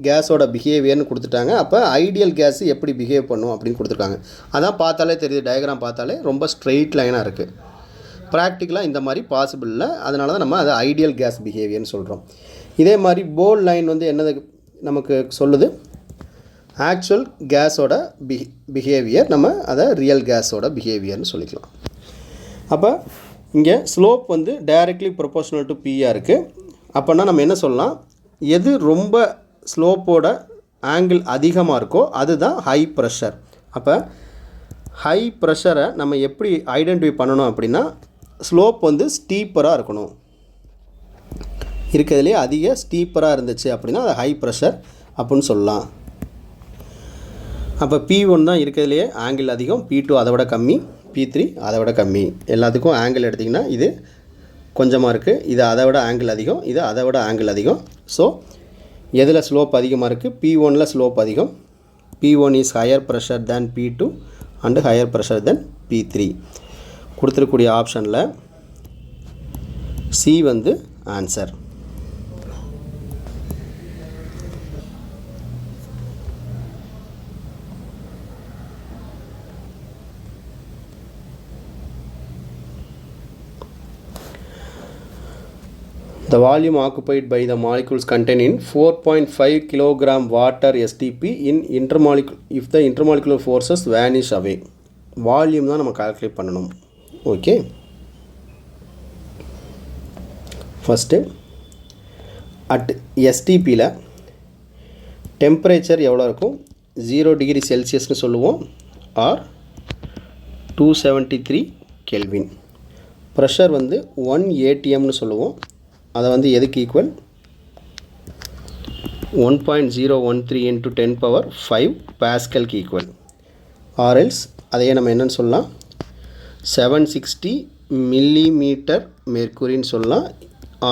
கேஸோட பிஹேவியர்னு கொடுத்துட்டாங்க. அப்போ ஐடியல் கேஸு எப்படி பிஹேவ் பண்ணும் அப்படின்னு கொடுத்துருக்காங்க. அதான் பார்த்தாலே தெரியுது, டயக்ராம் பார்த்தாலே ரொம்ப ஸ்ட்ரெயிட் லைனாக இருக்குது. ப்ராக்டிக்கலாக இந்த மாதிரி பாசிபிள் இல்லை, அதனால தான் நம்ம அதை ஐடியல் கேஸ் பிஹேவியர்னு சொல்கிறோம். இதே மாதிரி போல்ட் லைன் வந்து என்னது நமக்கு சொல்லுது, ஆக்சுவல் கேஸோட பிஹேவியர், நம்ம அதை ரியல் கேஸோட பிஹேவியர்னு சொல்லிக்கலாம். அப்போ இங்கே ஸ்லோப் வந்து டைரக்ட்லி ப்ரொபோர்ஷனல் டு P-ஆ இருக்குது. அப்போனா நம்ம என்ன சொல்லலாம், எது ரொம்ப ஸ்லோப்போட ஆங்கிள் அதிகமாக இருக்கோ அதுதான் ஹை ப்ரெஷர். அப்போ ஹை ப்ரெஷரை நம்ம எப்படி ஐடென்டிஃபை பண்ணணும் அப்படின்னா, ஸ்லோப் வந்து ஸ்டீப்பராக இருக்கணும். இருக்கிறதுலே அதிக ஸ்டீப்பராக இருந்துச்சு அப்படின்னா அது ஹை ப்ரெஷர் அப்படின்னு சொல்லலாம். அப்போ P1 தான் இருக்கிறதுலே ஆங்கிள் அதிகம், P2 அதை விட கம்மி, P3 அதை விட கம்மி. எல்லாத்துக்கும் ஆங்கிள் எடுத்திங்கன்னா இது கொஞ்சமாக இருக்குது, இது அதை விட ஆங்கிள் அதிகம், இது அதை விட ஆங்கிள் அதிகம். ஸோ எதில் ஸ்லோப் அதிகமாக இருக்குது, P1ல் ஸ்லோப் அதிகம். P1 is higher pressure than P2 and higher pressure then P3. கொடுத்துருக்கூடிய ஆப்ஷனில் C வந்து answer. The volume occupied by the molecules containing 4.5 kg water STP in if the intermolecular forces vanish away. Volume தான் நம்ம calculate பண்ணணும். Okay, first at எஸ்டிபியில் temperature எவ்வளோ இருக்கும், 0 degree செல்சியஸ்னு சொல்லுவோம், R 273 kelvin. Pressure வந்து 1 ATMனு சொல்லுவோம். அதை வந்து எதுக்கு ஈக்குவல், 1.013 into 10 power 5 பாஸ்கலுக்கு ஈக்குவல். ஆர்எல்ஸ் அதையே நம்ம என்னென்னு சொல்லலாம், 760 மில்லிமீட்டர் மெர்க்குரின்னு சொல்லலாம்.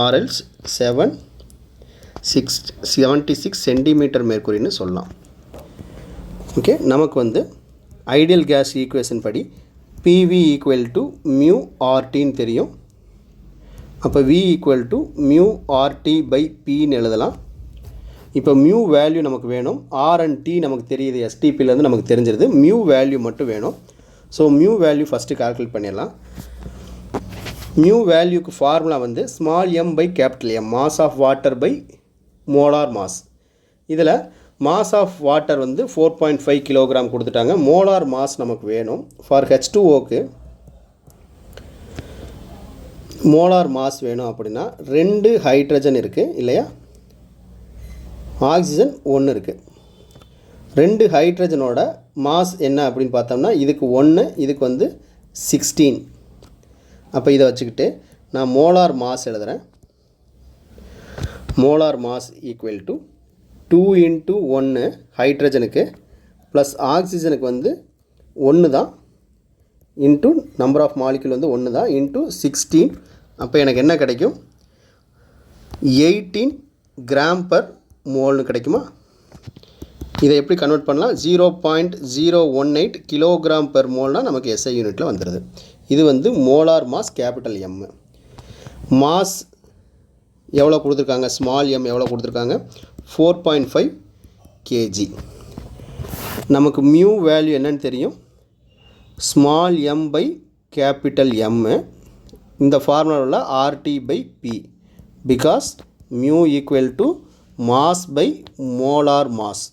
ஆர்எல்ஸ் 76 சென்டிமீட்டர் மெர்க்குரின்னு சொல்லலாம். ஓகே, நமக்கு வந்து ஐடியல் கேஸ் ஈக்குவேஷன் படி PV ஈக்குவல் டு மியூ ஆர்டின்னு தெரியும். அப்போ V equal to mu RT by பின்னு எழுதலாம். இப்போ மியூ வேல்யூ நமக்கு வேணும். R and T நமக்கு தெரியுது, STPலேருந்து நமக்கு தெரிஞ்சிருது. மியூ வேல்யூ மட்டும் வேணும். So mu value first calculate பண்ணிடலாம். மியூ வேல்யூக்கு ஃபார்முலா வந்து small m by capital M, mass of water by molar mass. இதில் மாஸ் ஆஃப் வாட்டர் வந்து 4.5 கிலோகிராம் கொடுத்துட்டாங்க. மோலார் மாஸ் நமக்கு வேணும். ஃபார் H2Oக்கு மோலார் மாஸ் வேணும் அப்படின்னா 2 ஹைட்ரஜன் இருக்குது இல்லையா, ஆக்சிஜன் 1 இருக்குது. 2 ஹைட்ரஜனோட மாஸ் என்ன அப்படின்னு பார்த்தோம்னா இதுக்கு 1, இதுக்கு வந்து 16. அப்போ இதை வச்சுக்கிட்டு நான் மோலார் மாஸ் எழுதுகிறேன். Molar mass equal to 2 into 1 ஹைட்ரஜனுக்கு ப்ளஸ் ஆக்சிஜனுக்கு வந்து 1 தான், இன்ட்டு நம்பர் ஆஃப் மாலிக்யூல் வந்து 1 தான், இன்ட்டு 16. அப்போ எனக்கு என்ன கிடைக்கும், 18 கிராம் பர் மோல்னு கிடைக்குமா. இதை எப்படி கன்வெர்ட் பண்ணலாம், 0.018 கிலோகிராம் பெர் மோல்னால் நமக்கு SI யூனிட்டில் வந்துடுது. இது வந்து molar mass capital M. Mass எவ்வளோ கொடுத்துருக்காங்க, ஸ்மால் m எவ்வளோ கொடுத்துருக்காங்க, 4.5 kg. நமக்கு மியூ வேல்யூ என்னன்னு தெரியும், small m by capital M. இந்த ஃபார்முலாவில் RT by P, because mu equal to mass by molar mass.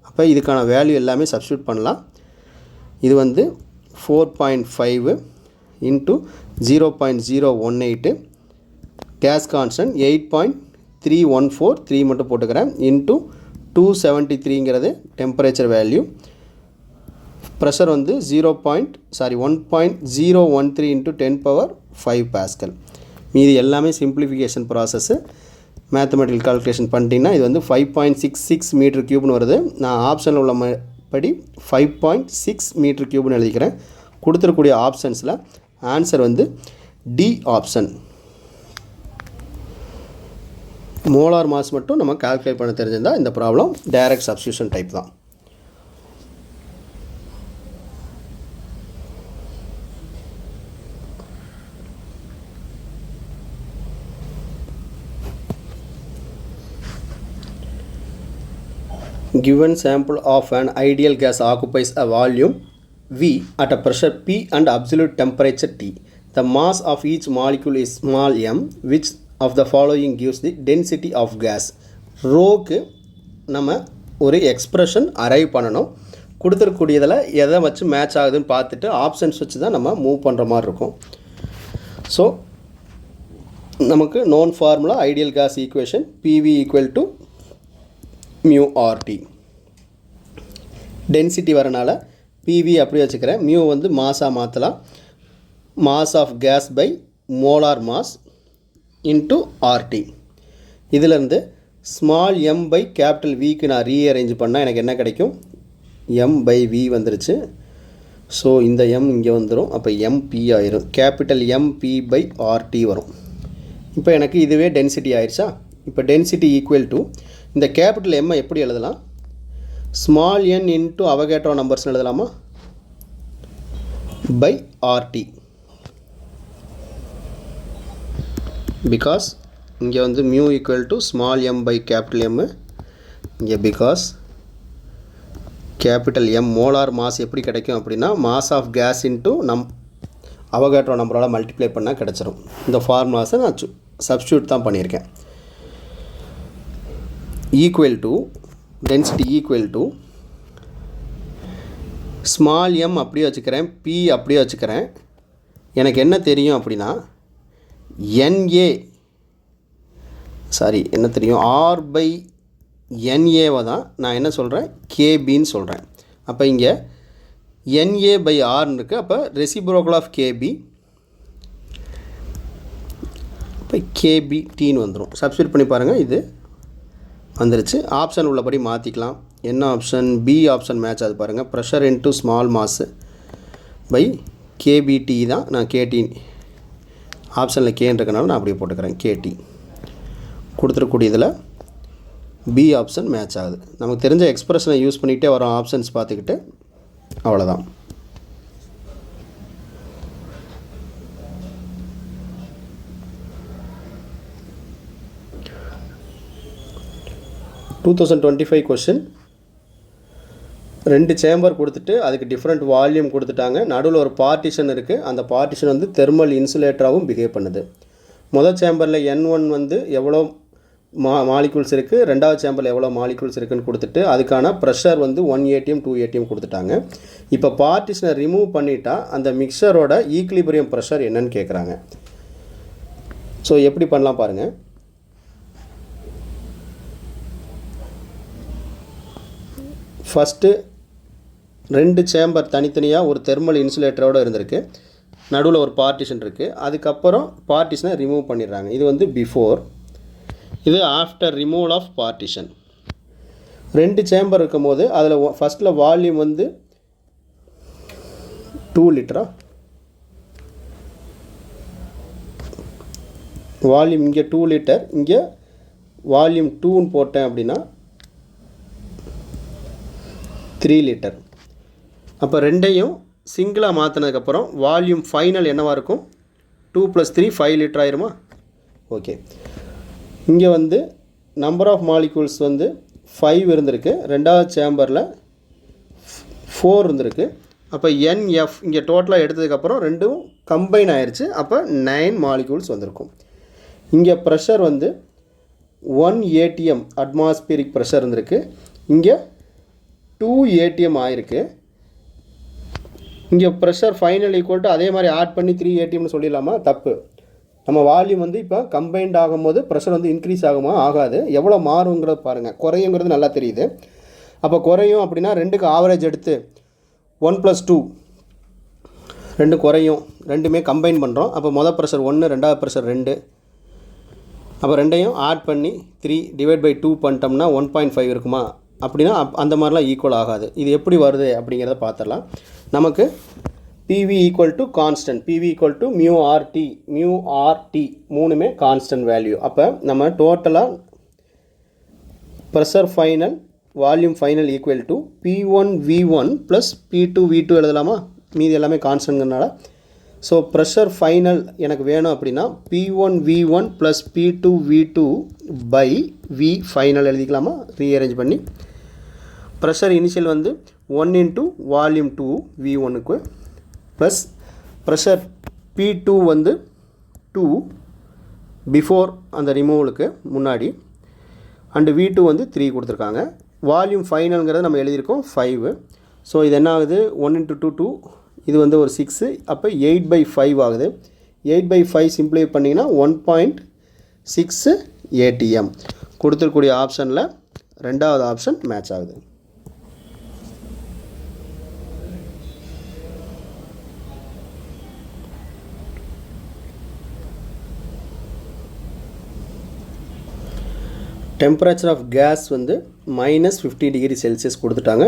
அப்போ இதுக்கான வேல்யூ எல்லாமே சப்ஸ்டியூட் பண்ணலாம். இது வந்து 4.5 இன்ட்டு 0.018, கேஸ் கான்ஸ்டன்ட் 8.314, 3 மட்டும் போட்டுக்கிறேன், இன்ட்டு 273ங்கிறது டெம்பரேச்சர் வேல்யூ. ப்ரெஷர் வந்து 1.013 இன்ட்டு 10⁵ பாஸ்கல். மீதி எல்லாமே சிம்பிளிஃபிகேஷன் ப்ராசஸ்ஸு. மேத்தமெட்டிக்கல் கால்குலேஷன் பண்ணிட்டீங்கன்னா இது வந்து 5.66 மீட்டர் க்யூப்னு வருது. நான் ஆப்ஷனில் உள்ள படி 5.6 மீட்டர் க்யூப்னு எழுதிக்கிறேன். கொடுத்துருக்கூடிய ஆப்ஷன்ஸில் ஆன்சர் வந்து டி ஆப்ஷன். மோலார் மாஸ் மட்டும் நம்ம கால்குலேட் பண்ண தெரிஞ்சிருந்தால் இந்த ப்ராப்ளம் டைரக்ட் சப்ஸ்டியூஷன் டைப் தான். Given sample of an ideal gas occupies a volume V at a pressure P and absolute temperature T. The mass of each molecule is small m. Which of the following gives the density of gas? ரோக்கு நம்ம ஒரு expression arrive பண்ணணும். கொடுத்துருக்கூடியதில் எதை வச்சு match ஆகுதுன்னு பார்த்துட்டு options வச்சு தான் நம்ம மூவ் பண்ணுற மாதிரி இருக்கும். ஸோ நமக்கு known formula ideal gas equation PV equal to mu RT. Density வரனால PV அப்படி வச்சுக்கிறேன். மியூ வந்து மாஸாக மாற்றலாம். Mass of gas by molar mass into RT. இதிலேருந்து ஸ்மால் m பை கேபிட்டல் Vக்கு நான் ரீஅரேஞ்ச் பண்ணால் எனக்கு என்ன கிடைக்கும், m பை V வந்துருச்சு. ஸோ இந்த m இங்கே வந்துடும். அப்போ MP ஆயிரும். கேபிட்டல் MP பை RT வரும். இப்போ எனக்கு இதுவே டென்சிட்டி ஆயிடுச்சா. இப்போ டென்சிட்டி ஈக்குவல் டு இந்த கேபிட்டல் M எப்படி எழுதலாம், ஸ்மால் n இன்ட்டு அவகேட்ரோ நம்பர்ஸ்னு எழுதலாமா, பை RT. பிகாஸ் இங்கே வந்து mu equal to small m by capital M. இங்கே because capital M molar mass எப்படி கிடைக்கும் அப்படின்னா mass of gas into Avogadro நம்பரால் மல்டிப்ளை பண்ணால் கிடச்சிரும். இந்த ஃபார்முலாஸை நான் சப்ஸ்டியூட் தான் பண்ணியிருக்கேன். Equal to density equal to small m அப்படியே வச்சுக்கிறேன், P அப்படியே வச்சுக்கிறேன். எனக்கு என்ன தெரியும் அப்படின்னா என்ன தெரியும், R பை NAவை தான் நான் என்ன சொல்கிறேன், KBன்னு சொல்கிறேன். அப்போ இங்கே NA பை Rன்னு இருக்குது. அப்போ ரெசிப்ரோக்கல் ஆஃப் KB, இப்போ KBTன்னு வந்துடும். சப்ஸ்டியூட் பண்ணி பாருங்கள், இது வந்துருச்சு. ஆப்ஷன் உள்ளபடி மாற்றிக்கலாம். என்ன ஆப்ஷன், B ஆப்ஷன் மேட்ச் ஆகுது பாருங்கள். Pressure into small mass by KBT தான். நான் KT ஆப்ஷனில் கேன்றதுனால நான் அப்படியே போட்டுக்கிறேன், KT. கொடுத்துருக்கூடியதில் B ஆப்ஷன் மேட்ச் ஆகுது. நமக்கு தெரிஞ்ச எக்ஸ்பிரஷனை யூஸ் பண்ணிகிட்டே வரோம் ஆப்ஷன்ஸ் பார்த்துக்கிட்டு. அவ்வளோதான். Two 2025 question. 2 சேம்பர் கொடுத்துட்டு அதுக்கு டிஃப்ரெண்ட் வால்யூம் கொடுத்துட்டாங்க. நடுவில் ஒரு பார்ட்டிஷன் இருக்குது. அந்த பார்ட்டிஷன் வந்து தெர்மல் இன்சுலேட்டராகவும் பிஹேவ் பண்ணுது. முதல் சேம்பரில் N1 வந்து எவ்வளோ மாலிகூல்ஸ் இருக்குது, ரெண்டாவது சேம்பரில் எவ்வளோ மாலிகூல்ஸ் இருக்குதுன்னு கொடுத்துட்டு அதுக்கான ப்ரெஷர் வந்து 1 atm 2 atm கொடுத்துட்டாங்க. இப்போ பார்ட்டிஷனை ரிமூவ் பண்ணிட்டா அந்த மிக்சரோட ஈக்லிபிரியம் ப்ரெஷர் என்னன்னு கேட்குறாங்க. ஸோ எப்படி பண்ணலாம் பாருங்கள். ஃபஸ்ட்டு 2 சேம்பர் தனித்தனியாக ஒரு தெர்மல் இன்சுலேட்டரோடு இருந்திருக்கு. நடுவில் ஒரு பார்ட்டிஷன் இருக்குது. அதுக்கப்புறம் பார்ட்டிஷனை ரிமூவ் பண்ணிடுறாங்க. இது வந்து பிஃபோர், இது after removal of partition. 2 chamber இருக்கும் போது அதில் ஃபஸ்ட்டில் வால்யூம் வந்து 2 லிட்டரா, வால்யூம் இங்கே 2 லிட்டர், இங்கே வால்யூம் 2ன்னு போட்டேன் அப்படின்னா 3 லிட்டர். அப்போ ரெண்டையும் சிங்கிளாக மாற்றினதுக்கப்புறம் வால்யூம் ஃபைனல் என்னவாக இருக்கும்? 2 + 3 5 லிட்டர் ஆயிருமா? ஓகே. இங்கே வந்து நம்பர் ஆஃப் மாலிகூல்ஸ் வந்து 5 இருந்திருக்கு. ரெண்டாவது சேம்பரில் 4 இருந்திருக்கு. அப்போ NF இங்கே டோட்டலாக எடுத்ததுக்கப்புறம் ரெண்டும் கம்பைன் ஆயிடுச்சு. அப்போ 9 மாலிகூல்ஸ் வந்திருக்கும். இங்கே ப்ரெஷர் வந்து 1 atm அட்மாஸ்பியரிக் ப்ரெஷர் இருந்திருக்கு. இங்கே 2 atm ஆயிருக்கு. இங்கே ப்ரெஷர் ஃபைனல் ஈக்குவல் டு அதே மாதிரி ஆட் பண்ணி 3 atmனு சொல்லிடலாமா? தப்பு. நம்ம வால்யூம் வந்து இப்போ கம்பைன்ட் ஆகும்போது ப்ரெஷர் வந்து இன்க்ரீஸ் ஆகுமா? ஆகாது. எவ்வளோ மாறுங்கிறத பாருங்கள். குறையுங்கிறது நல்லா தெரியுது. அப்போ குறையும் அப்படின்னா 2க்கு ஆவரேஜ் எடுத்து 1 + 2 2 குறையும். ரெண்டுமே கம்பைன் பண்ணுறோம். அப்போ மொதல் ப்ரெஷர் 1, ரெண்டாவது ப்ரெஷர் 2. அப்போ ரெண்டையும் ஆட் பண்ணி 3 / 2 பண்ணிட்டோம்னா 1.5 இருக்குமா? அப்படின்னா அந்த மாதிரிலாம் ஈக்குவல் ஆகாது. இது எப்படி வருது அப்படிங்கிறத பார்த்துடலாம். நமக்கு PV = கான்ஸ்டன்ட், PV = μRT மூணுமே கான்ஸ்டன்ட் வேல்யூ. அப்போ நம்ம டோட்டலாக pressure final volume final equal to P1V1 + P2V2 எழுதலாமா? மீதி எல்லாமே கான்ஸ்டன்ட்னால. ஸோ ப்ரெஷர் ஃபைனல் எனக்கு வேணும் அப்படின்னா P1V1 + P2V2 / V final எழுதிக்கலாமா? Rearrange பண்ணி ப்ரெஷர் இனிஷியல் வந்து 1 × வால்யூம் 2 V1க்கு ப்ளஸ் ப்ரெஷர் P2 வந்து 2 பிஃபோர் அந்த ரிமூவலுக்கு முன்னாடி அண்டு V2 வந்து 3 கொடுத்துருக்காங்க. வால்யூம் ஃபைனல்ங்கிறத நம்ம எழுதியிருக்கோம் 5. ஸோ இது என்ன ஆகுது? 1 × 2 2, இது வந்து ஒரு 6. அப்போ 8/5 ஆகுது. 8/5 சிம்ப்ளை பண்ணிங்கன்னா 1.6 atm. கொடுத்துருக்கூடிய ஆப்ஷனில் ரெண்டாவது ஆப்ஷன் மேட்ச் ஆகுது. டெம்பரேச்சர் ஆஃப் கேஸ் வந்து -50°C கொடுத்துட்டாங்க.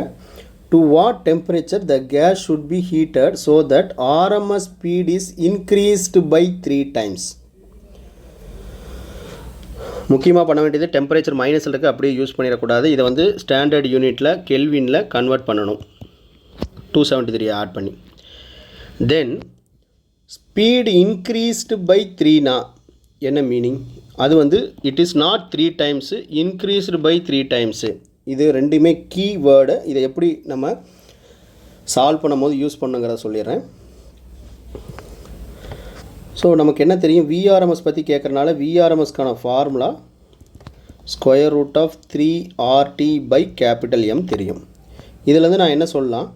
To what temperature the gas should be heated so that RMS speed is increased by 3 times. முக்கியமாக பண்ண வேண்டியது டெம்பரேச்சர் மைனஸில் இருக்குது, அப்படியே யூஸ் பண்ணிடக்கூடாது. இதை வந்து ஸ்டாண்டர்ட் யூனிட்டில் கெல்வினில் கன்வெர்ட் பண்ணணும். 273 ஆட் பண்ணி. தென் ஸ்பீடு இன்க்ரீஸ்டு பை 3னா என்ன மீனிங்? அது வந்து it is not 3 times, increased by 3 times. இது ரெண்டுமே கீ வேர்டு. இதை எப்படி நம்ம சால்வ் பண்ணும்போது யூஸ் பண்ணுங்கிறத சொல்லிடுறேன். ஸோ நமக்கு என்ன தெரியும்? VRMS பற்றி கேட்குறனால VRMSக்கான ஃபார்முலா √3 RT/M தெரியும். இதிலேருந்து நான் என்ன சொல்லலாம்?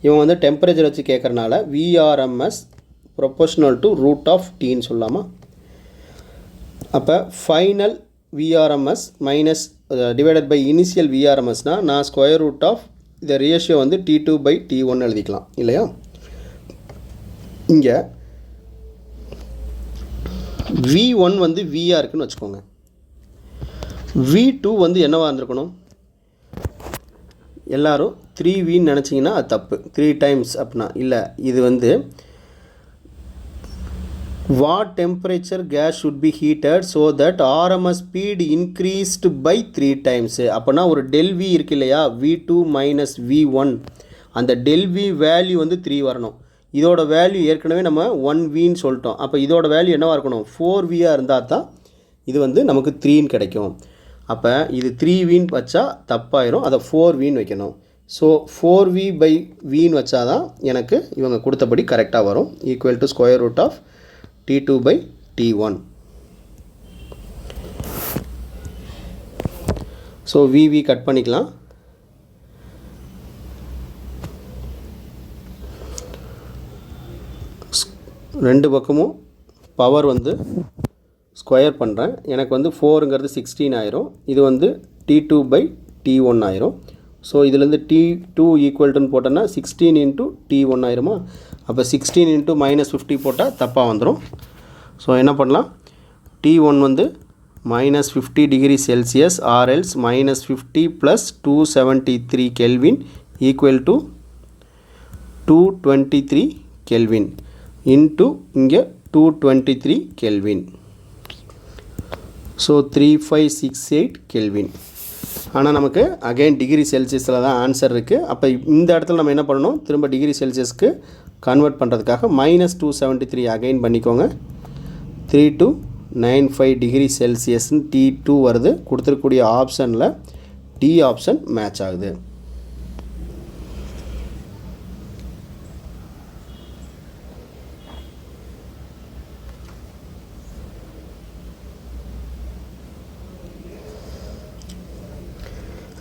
இவன் வந்து டெம்பரேச்சர் வச்சு கேட்குறனால VRMS ப்ரொபோஷனல் டு √Tன்னு சொல்லலாமா? அப்போ final VRMS minus divided by initial VRMSனால் நான் √, இந்த ரேஷியோ வந்து T2/T1 எழுதிக்கலாம் இல்லையா? இங்கே V1 வந்து Vயாக இருக்குன்னு வச்சுக்கோங்க. V2 வந்து என்னவாக இருந்திருக்கணும்? எல்லோரும் 3Vன்னு நினச்சிங்கன்னா அது தப்பு. 3 times அப்படின்னா இல்லை. இது வந்து what temperature gas should be heated so that RMS speed increased by 3 times. அப்போனா ஒரு ∆V இருக்கு இல்லையா? V2 - V1, அந்த டெல் வி வேல்யூ வந்து 3 வரணும். இதோட வேல்யூ ஏற்கனவே நம்ம 1Vன்னு சொல்லிட்டோம். அப்போ இதோட வேல்யூ என்னவாக இருக்கணும்? 4Vயாக இருந்தால் தான் இது வந்து நமக்கு 3ன்னு கிடைக்கும். அப்போ இது 3Vன்னு வச்சா தப்பாயிரும். அதை 4Vன்னு வைக்கணும். ஸோ 4V/Vன்னு வச்சா தான் எனக்கு இவங்க கொடுத்தபடி கரெக்டாக வரும். Equal to square root of T2/T1. So VV cut பண்ணிக்கலாம். ரெண்டு பக்கமும் பவர் வந்து ஸ்கொயர் பண்ணுறேன். எனக்கு வந்து 4ங்கிறது 16 ஆயிரும். இது வந்து T2/T1 ஆயிரும். ஸோ இதுலேருந்து T2 ஈக்குவல்ட்டுன்னு போட்டோன்னா 16 × T1 ஆயிருமா? அப்போ 16 × -50 போட்டால் தப்பாக வந்துடும். ஸோ என்ன பண்ணலாம்? T1 வந்து -50 degree Celsius or else -50 + 273 kelvin equal to 223 kelvin into இங்கே 223 கெல்வின். So 3568 kelvin. ஆனால் நமக்கு அகைன் டிகிரி செல்சியஸில் தான் ஆன்சர் இருக்குது. அப்போ இந்த இடத்துல நம்ம என்ன பண்ணணும்? திரும்ப டிகிரி செல்சியஸ்க்கு கன்வெர்ட் பண்ணுறதுக்காக -273 அகைன் பண்ணிக்கோங்க. 3295 டிகிரி செல்சியஸ்ன்னு T2 வருது. கொடுத்துருக்கூடிய ஆப்ஷனில் டி ஆப்ஷன் மேட்ச் ஆகுது.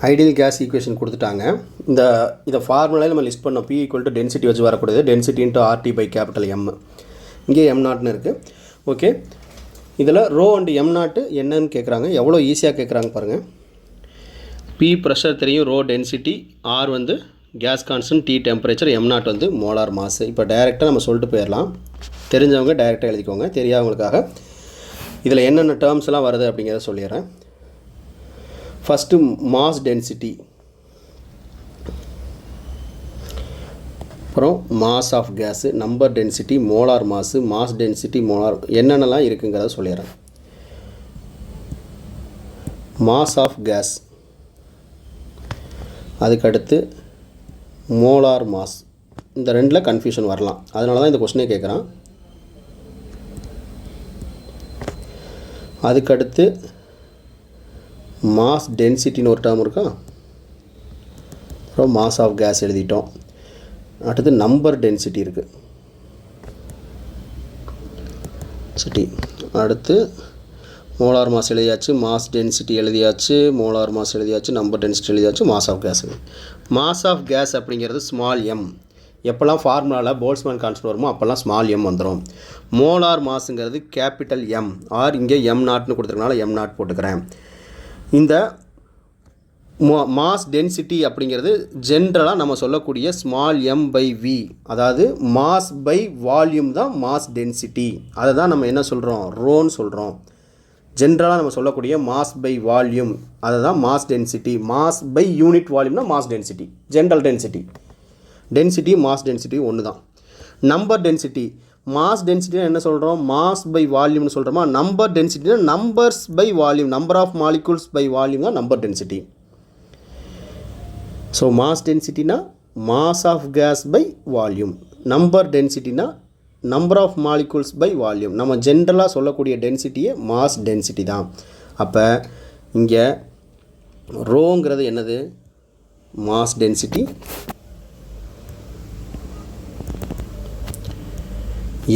ஐடியல் கேஸ் ஈக்குவேஷன் கொடுத்துட்டாங்க. இதை ஃபார்முலாவில் நம்ம லிஸ்ட் பண்ணோம். P = டென்சிட்டி வச்சு வரக்கூடியது. Density × RT/M. இங்கே M0ன்னு இருக்குது. ஓகே, இதில் ரோ அண்ட் M0 என்னன்னு கேட்குறாங்க. எவ்வளோ ஈஸியாக கேட்குறாங்க பாருங்கள். P ப்ரெஷர் தெரியும், ரோ டென்சிட்டி, R வந்து case constant, T temperature, M0 வந்து மோலார் மாஸ். இப்போ டைரெக்டாக நம்ம சொல்லிட்டு போயிடலாம். தெரிஞ்சவங்க டைரெக்டாக எழுதிக்கோங்க. தெரியாதவங்களுக்காக இதில் என்னென்ன டேர்ம்ஸ்லாம் வருது அப்படிங்கிறத சொல்லிடுறேன். ஃபஸ்ட்டு மாஸ் டென்சிட்டி, அப்புறம் mass of gas, number density, molar mass, mass density, molar என்னென்னலாம் இருக்குங்கிறத சொல்லிடுறேன். மாஸ் ஆஃப் கேஸ், அதுக்கடுத்து மோலார் மாஸ். இந்த ரெண்டில் கன்ஃபியூஷன் வரலாம். அதனால தான் இந்த கொஸ்டினே கேட்குறான். அதுக்கடுத்து மாஸ் டென்சிட்டின்னு ஒரு டேர்ம் இருக்கா. அப்புறம் மாஸ் ஆஃப் கேஸ் எழுதிட்டோம். அடுத்து நம்பர் டென்சிட்டி இருக்குது. சிட்டி அடுத்து மோலார் மாஸ் எழுதியாச்சு, மாஸ் டென்சிட்டி எழுதியாச்சு, மோலார் மாஸ் எழுதியாச்சு, நம்பர் டென்சிட்டி எழுதியாச்சு, mass of gas. Mass of gas அப்படிங்கிறது ஸ்மால் எம். எப்போல்லாம் ஃபார்முலாவில் போல்ட்ஸ்மேன் கான்ஸ்டன்ட் வருமோ அப்போல்லாம் ஸ்மால் எம் வந்துடும். மோலார் மாஸுங்கிறது கேபிட்டல் எம். ஆர் இங்கே M0ன்னு கொடுத்துருக்கனால M0 போட்டுக்கிறேன். இந்த மாஸ் டென்சிட்டி அப்படிங்கிறது ஜென்ரலாக நம்ம சொல்லக்கூடிய ஸ்மால் m/v, அதாவது மாஸ் பை வால்யூம் தான் மாஸ் டென்சிட்டி. அதை தான் நம்ம என்ன சொல்கிறோம்? ரோன்னு சொல்கிறோம். ஜென்ரலாக நம்ம சொல்லக்கூடிய மாஸ் பை வால்யூம் அதை தான் mass density. Mass by unit வால்யூம்னா mass density. General density mass density ஒன்று தான். நம்பர் டென்சிட்டி, மாஸ் டென்சிட்டினா என்ன சொல்கிறோம்? மாஸ் பை வால்யூம்னு சொல்கிறோமா. நம்பர் டென்சிட்டினா numbers by volume, number of molecules by volume தான் நம்பர் டென்சிட்டி. ஸோ மாஸ் டென்சிட்டினா mass of gas by volume, number டென்சிட்டினா number of molecules by volume. நம்ம ஜென்ரலாக சொல்லக்கூடிய டென்சிட்டியே மாஸ் டென்சிட்டி தான். அப்போ இங்கே ரோங்கிறது என்னது? Mass density.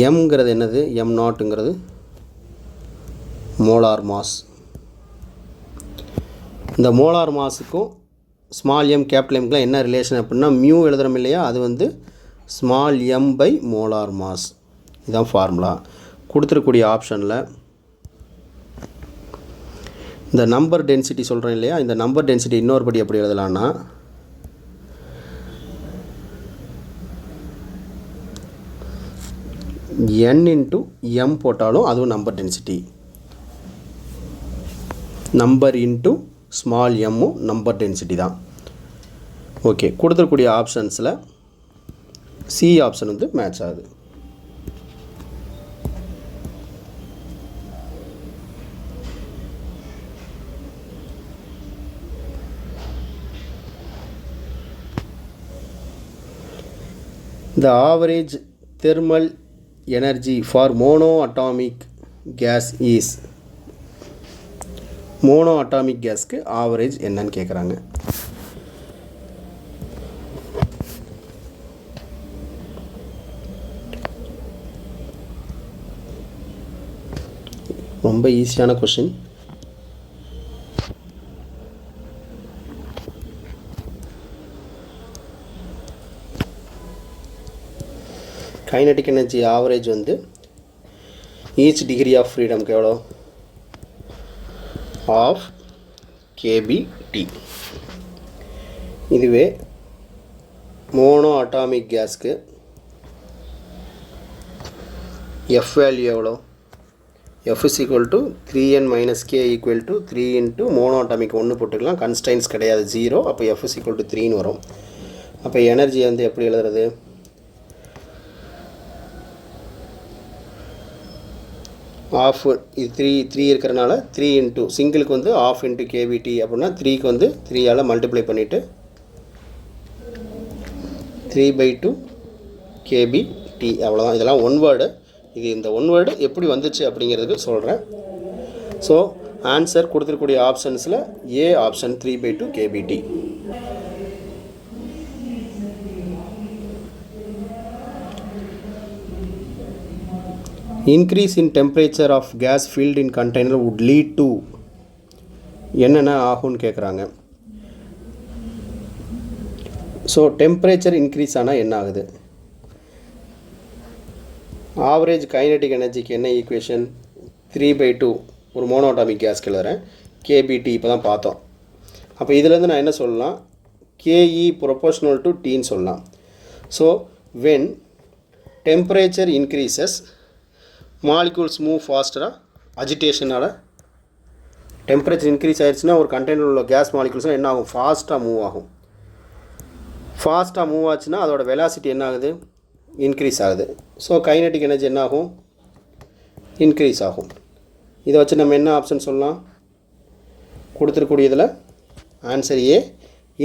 எம்ங்கிறது என்னது? M0ங்கிறது மோலார் மாஸ். இந்த மோலார் மாஸுக்கும் ஸ்மால் எம் கேபிட்டல் எம்க்குலாம் என்ன ரிலேஷன் அப்படின்னா மியூ எழுதுகிறோம் இல்லையா, அது வந்து small M by molar mass. இதுதான் ஃபார்முலா. கொடுத்துருக்கூடிய ஆப்ஷனில் இந்த நம்பர் டென்சிட்டி சொல்கிறேன் இல்லையா, இந்த நம்பர் டென்சிட்டி இன்னொரு படி எப்படி எழுதலான்னா n × m போட்டாலும் அதுவும் number density. Number into small எம்மும் நம்பர் டென்சிட்டி தான். ஓகே, கொடுத்துருக்கூடிய ஆப்ஷன்ஸில் சி ஆப்ஷன் வந்து மேட்ச் ஆகுது. The average thermal energy for monoatomic gas is monoatomic gasக்கு ஆவரேஜ் என்னன்னு கேட்குறாங்க. ரொம்ப ஈஸியான கொஷின். கைனடிக் எனர்ஜி ஆவரேஜ் வந்து ஈச் டிகிரி ஆஃப் ஃப்ரீடம்க்கு எவ்வளோ ஆஃப் கேபிடி. இதுவே மோனோ அட்டாமிக் கேஸ்க்கு எஃப் வேல்யூ எவ்வளோ F is equal to 3n minus k equal to 3 into mono atomic 1 போட்டுக்கலாம். கன்ஸ்டைன்ஸ் கிடையாது 0. அப்போ F is equal to 3ன்னு வரும். அப்போ எனர்ஜி வந்து எப்படி எழுதுறது? ஆஃப் இது 3 இருக்கிறனால 3 இன்ட்டு சிங்கிளுக்கு வந்து ஆஃப் இன்ட்டு கேபிடி அப்படின்னா 3க்கு வந்து 3ஆல் மல்டிப்ளை பண்ணிவிட்டு 3/2 கேபிடி அவ்வளோதான். இதெல்லாம் ஒன் வேர்டு. இது இந்த ஒன் வேர்டு எப்படி வந்துச்சு அப்படிங்கிறதுக்கு சொல்கிறேன். ஸோ ஆன்சர் கொடுத்துருக்கூடிய ஆப்ஷன்ஸில் A option 3/2 KBT. Increase in temperature of gas filled in container would lead to என்னென்ன ஆகும்னு கேட்குறாங்க. ஸோ டெம்பரேச்சர் இன்க்ரீஸ் ஆனால் என்ன ஆகுது? ஆவரேஜ் கைனடிக் எனர்ஜிக்கு என்ன ஈக்குவேஷன்? 3/2 ஒரு மோனோட்டாமிக் கேஸ்க்கு எழுதுறேன். கேபிடி இப்போ தான் பார்த்தோம். அப்போ இதுலேருந்து நான் என்ன சொல்லலாம்? கேஇ ப்ரொபோர்ஷனல் டு டீன்னு சொல்லலாம். So when temperature increases molecules move ஃபாஸ்டராக அஜிடேஷனால் டெம்பரேச்சர் இன்க்ரீஸ் ஆகிடுச்சுன்னா ஒரு கண்டெய்னர் உள்ள கேஸ் மாலிகூல்ஸ்லாம் என்ன ஆகும்? ஃபாஸ்ட்டாக மூவ் ஆகும். ஃபாஸ்ட்டாக மூவ் ஆச்சுன்னா அதோட வெலாசிட்டி என்ன ஆகுது? இன்க்ரீஸ் ஆகுது. ஸோ கைனடிக் எனர்ஜி என்ன ஆகும்? இன்க்ரீஸ் ஆகும். இதை வச்சு நம்ம என்ன ஆப்ஷன் சொல்லலாம்? கொடுத்துருக்கூடியதில் answer A,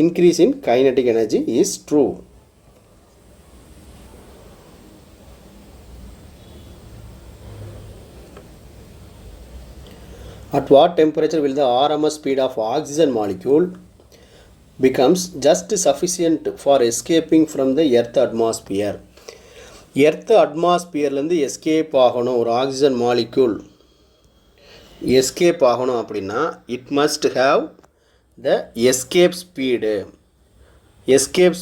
increase in kinetic energy is true. At what temperature will the RMS speed of oxygen molecule becomes just sufficient for escaping from the earth atmosphere? Earth அட்மாஸ்பியர்லேருந்து எஸ்கேப் ஆகணும் ஒரு ஆக்சிஜன் மாலிக்யூல் எஸ்கேப் ஆகணும் அப்படின்னா it must have the escape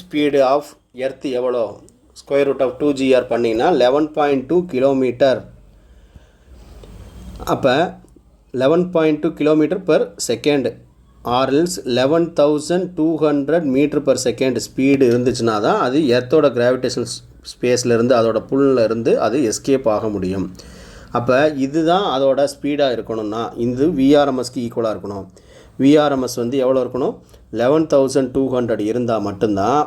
speed of earth எவ்வளோ? Square root of 2gr பண்ணிங்கன்னா 11.2 kilometre. அப்போ 11.2 kilometre per second or else 11,200 metre per second speed இருந்துச்சுன்னா தான் அது எர்த்தோட கிராவிடேஷன் ஸ்பேஸ்லேருந்து அதோட புல்லில் இருந்து அது எஸ்கேப் ஆக முடியும். அப்போ இதுதான் அதோட ஸ்பீடாக இருக்கணும்னா இது விஆர்எம்எஸ்க்கு ஈக்குவலாக இருக்கணும். விஆர்எம்எஸ் வந்து எவ்வளோ இருக்கணும்? 11,200 இருந்தால் மட்டும்தான்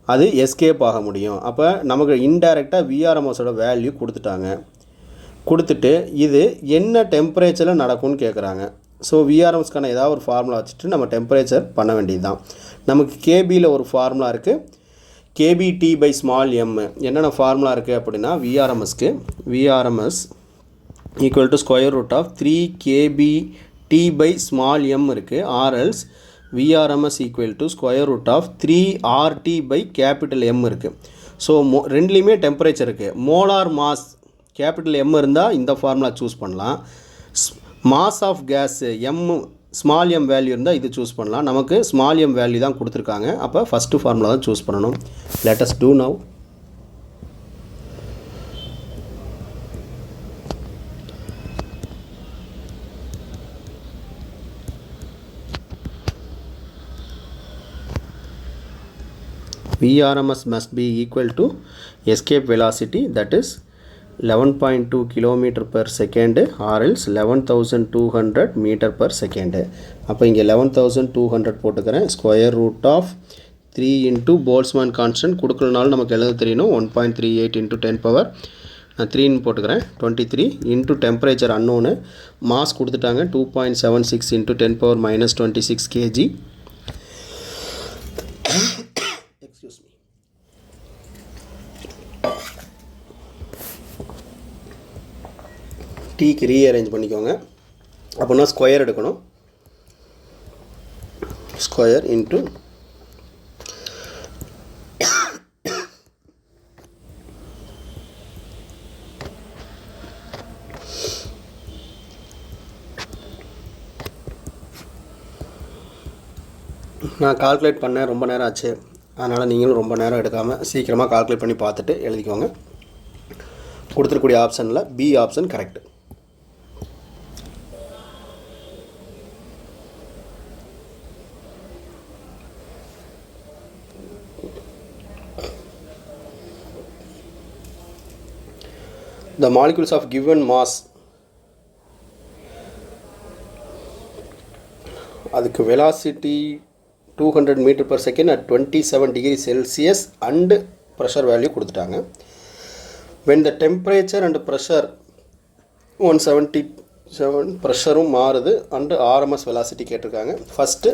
அது எஸ்கேப் ஆக முடியும். அப்போ நமக்கு இன்டைரக்டாக விஆர்எம்எஸோட வேல்யூ கொடுத்துட்டு இது என்ன டெம்பரேச்சரில் நடக்கும்னு கேட்குறாங்க. ஸோ விஆர்எம்எஸ்க்கான ஏதாவது ஒரு ஃபார்முலா வச்சுட்டு நம்ம டெம்பரேச்சர் பண்ண வேண்டியது தான். நமக்கு கேபியில் ஒரு ஃபார்முலா இருக்குது, கேபிடி பை ஸ்மால் எம். என்னென்ன ஃபார்முலா இருக்குது அப்படின்னா விஆர்எம்எஸ்க்கு VRMS equal to square root of 3 kBT by small M இருக்குது. Or else VRMS equal to square root of 3 RT by capital M இருக்குது. ஸோ ரெண்டுலேயுமே டெம்பரேச்சர் இருக்குது. மோலார் மாஸ் கேபிட்டல் எம் இருந்தால் இந்த ஃபார்முலா சூஸ் பண்ணலாம். Mass of gas M small M value இருந்தால் இது choose பண்ணலாம். நமக்கு ஸ்மால் எம் வேல்யூ தான் கொடுத்துருக்காங்க. அப்போ ஃபஸ்ட்டு ஃபார்முலா தான் சூஸ் பண்ணணும். Let us do now. VRMS must be equal to escape velocity, that is 11.2 km per second or else 11,200 meter per second. அப்போ இங்கே 11,200 போட்டுக்கிறேன். Square root of 3 into Boltzmann constant கொடுக்கலனாலும் நமக்கு எழுத தெரியணும். 1.38 இன்ட்டு 10 பவர் நான் 3ன்னு போட்டுக்கிறேன். 23 இன்ட்டு டெம்பரேச்சர் அன்னோன்னு, மாஸ் கொடுத்துட்டாங்க 2.76 இன்ட்டு 10 பவர் மைனஸ் 26 kg. டீக்கு ரீஅரேஞ்ச் பண்ணிக்கோங்க. அப்படின்னா ஸ்கொயர் எடுக்கணும். ஸ்கொயர் இன்ட்டு நான் கால்குலேட் பண்ணேன், ரொம்ப நேரம் ஆச்சு. அதனால் நீங்களும் ரொம்ப நேரம் எடுக்காமல் சீக்கிரமாக கால்குலேட் பண்ணி பார்த்துட்டு எழுதிக்கோங்க. கொடுத்துருக்கூடிய ஆப்ஷனில் B option correct. The molecules of given mass, அதுக்கு velocity 200 meter per second at 27 degree Celsius and pressure value கொடுத்துட்டாங்க. When the temperature and pressure 177 ப்ரெஷரும் மாறுது and RMS velocity கேட்டிருக்காங்க. ஃபஸ்ட்டு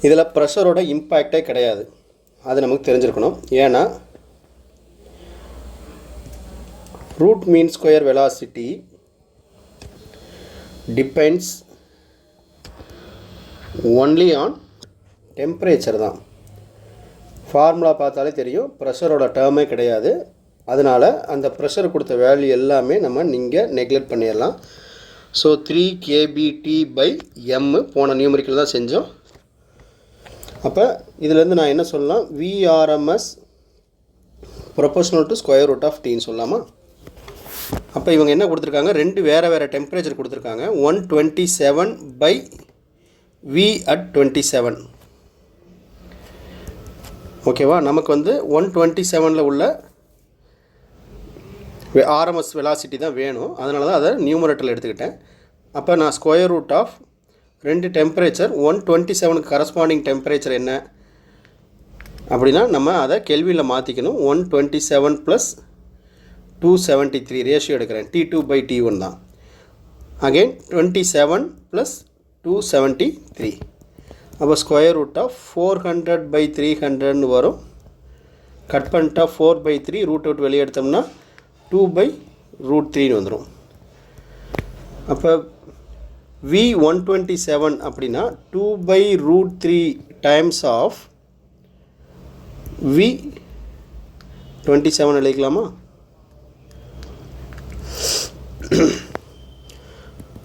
இதில் ப்ரெஷரோட இம்பேக்டே கிடையாது, அது நமக்கு தெரிஞ்சிருக்கணும். ஏன்னா root mean square velocity depends only on temperature தான். ஃபார்முலா பார்த்தாலே தெரியும், ப்ரெஷரோட டேர்மே கிடையாது. அதனால் அந்த ப்ரெஷர் கொடுத்த வேல்யூ எல்லாமே நம்ம நீங்கள் நெக்லெக்ட் பண்ணிடலாம். ஸோ 3 kBT/m போன நியூமரிக்கல் தான் செஞ்சோம். அப்போ இதிலேருந்து நான் என்ன சொல்லலாம், VRMS proportional to square root of டீன்னு சொல்லலாமா? அப்போ இவங்க என்ன கொடுத்துருக்காங்க, ரெண்டு வேறு டெம்பரேச்சர் கொடுத்துருக்காங்க. 127/V at 27. ஓகேவா? நமக்கு வந்து 127 உள்ள RMS வெலாசிட்டி தான் வேணும். அதனால தான் அதை நியூமரேட்டரில் எடுத்துக்கிட்டேன். அப்போ நான் ஸ்கொயர் ரூட் ஆஃப் ரெண்டு டெம்பரேச்சர் 127க்கு கரஸ்பாண்டிங் டெம்பரேச்சர் என்ன அப்படின்னா நம்ம அதை கெல்வியில் மாற்றிக்கணும். 127 + 273 ரேஷியோ எடுக்கிறேன். T2/T1 தான். அகெயின் 27 + 273. அப்போ ஸ்கொயர் ரூட் ஆஃப் 400/300 வரும். கட் பண்ணிட்டா 4/3 ரூட் அவுட் வெளியே எடுத்தோம்னா 2/√3 வந்துடும். அப்போ V127 அப்படின்னா 2/√3 டைம்ஸ் ஆஃப் V27 எழுதிக்கலாமா?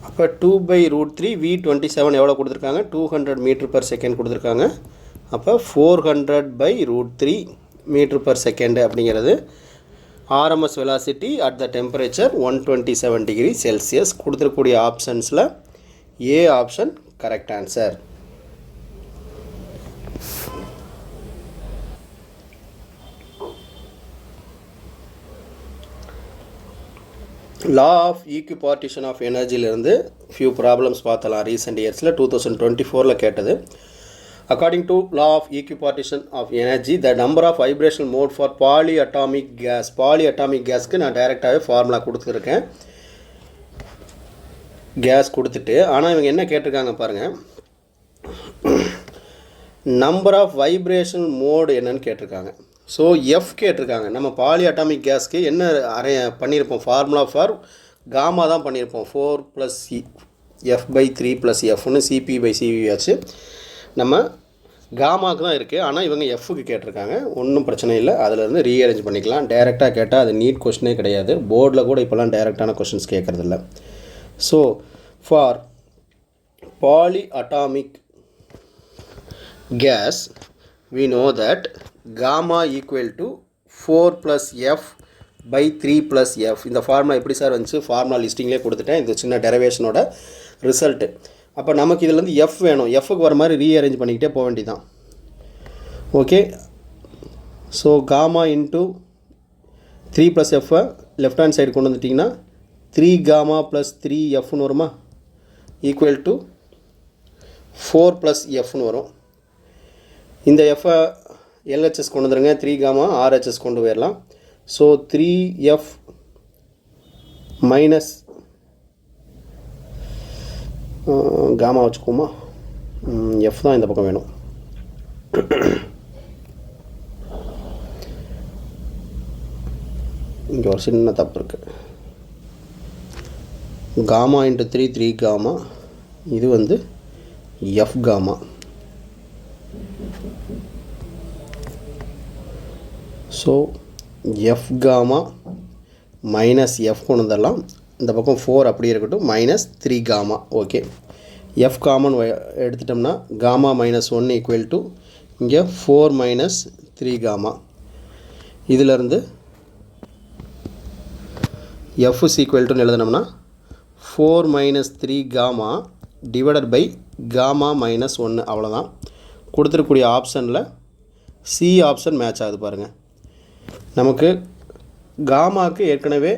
அப்போ 2/√3 V27 எவ்வளோ கொடுத்துருக்காங்க, 200 மீட்டர் பர் செகண்ட் கொடுத்துருக்காங்க. அப்போ 400/√3 மீட்டர் பர் செகண்ட் அப்படிங்கிறது RMS velocity at the temperature 127 degree Celsius. கொடுத்துருக்கூடிய ஆப்ஷன்ஸில் A option correct answer. Law of equipartition of எனர்ஜிலிருந்து ஃபியூ ப்ராப்ளம்ஸ் பார்த்தலாம். ரீசெண்ட் இயர்ஸில் 2024 கேட்டது. According to law of equipartition of energy, the number of vibrational mode for polyatomic gas, polyatomic gasக்கு நான் டைரெக்டாகவே formula கொடுத்துருக்கேன், case கொடுத்துட்டு. ஆனால் இவங்க என்ன கேட்டிருக்காங்க பாருங்கள், நம்பர் ஆஃப் வைப்ரேஷன் மோடு என்னன்னு கேட்டிருக்காங்க. ஸோ எஃப் கேட்டிருக்காங்க. நம்ம பாலிஅட்டாமிக் கேஸ்க்கு என்ன பண்ணியிருப்போம், ஃபார்முலா ஃபார் காமா தான் பண்ணியிருப்போம். 4 + F/3 + Fன்னு CP/CV ஆச்சு. நம்ம காமாவுக்கு தான் இருக்குது. ஆனால் இவங்க எஃப்க்கு கேட்டிருக்காங்க. ஒன்றும் பிரச்சனை இல்லை, அதிலேருந்து ரீஅரேஞ்ச் பண்ணிக்கலாம். டைரெக்டாக கேட்டால் அது நீட் கொஸ்டினே கிடையாது. போர்டில் கூட இப்போலாம் டைரெக்டான கொஸ்டின்ஸ் கேட்குறதில்ல. So for polyatomic gas we know that gamma equal to 4 + F/3 + F. இந்த ஃபார்முலா எப்படி சார் வந்துச்சு, ஃபார்முலா லிஸ்டிங்லேயே கொடுத்துட்டேன். இது சின்ன டெரிவேஷனோட ரிசல்ட்டு. அப்போ நமக்கு இதிலேருந்து எஃப் வேணும். எஃப்க்கு வர மாதிரி ரீஅரேஞ்ச் பண்ணிக்கிட்டே போக வேண்டியதான். Okay, so gamma into 3 + F left hand side கொண்டு வந்துட்டிங்கன்னா 3 gamma + 3 Fன்னு வருமா, ஈக்குவல் டு 4 + Fன்னு வரும். இந்த எஃப்ஐ LHS கொண்டு வந்துடுங்க, 3 gamma RHS கொண்டு போயிடலாம். ஸோ 3F மைனஸ் காமா வச்சுக்கோமா, எஃப் தான் இந்த பக்கம் வேணும். இங்கே ஒரு சின்ன தப்பு இருக்குது. காமா இன்ட்டு 3 காமா, இது வந்து F gamma. So F gamma minus F கொண்டு வந்துடலாம். இந்த பக்கம் 4 அப்படியே இருக்கட்டும், minus 3 gamma. Okay, F common எடுத்துட்டோம்னா காமா மைனஸ் 1 ஈக்குவல் டு இங்கே 4 மைனஸ் 3 காமா. இதிலேருந்து எஃப் இஸ் ஈக்குவல் டுன்னு எழுதினோம்னா 4 minus 3 gamma divided by gamma minus 1. அவ்வளோதான். கொடுத்துருக்கூடிய ஆப்ஷனில் சி ஆப்ஷன் மேட்ச் ஆகுது பாருங்கள். நமக்கு காமாவுக்கு ஏற்கனவே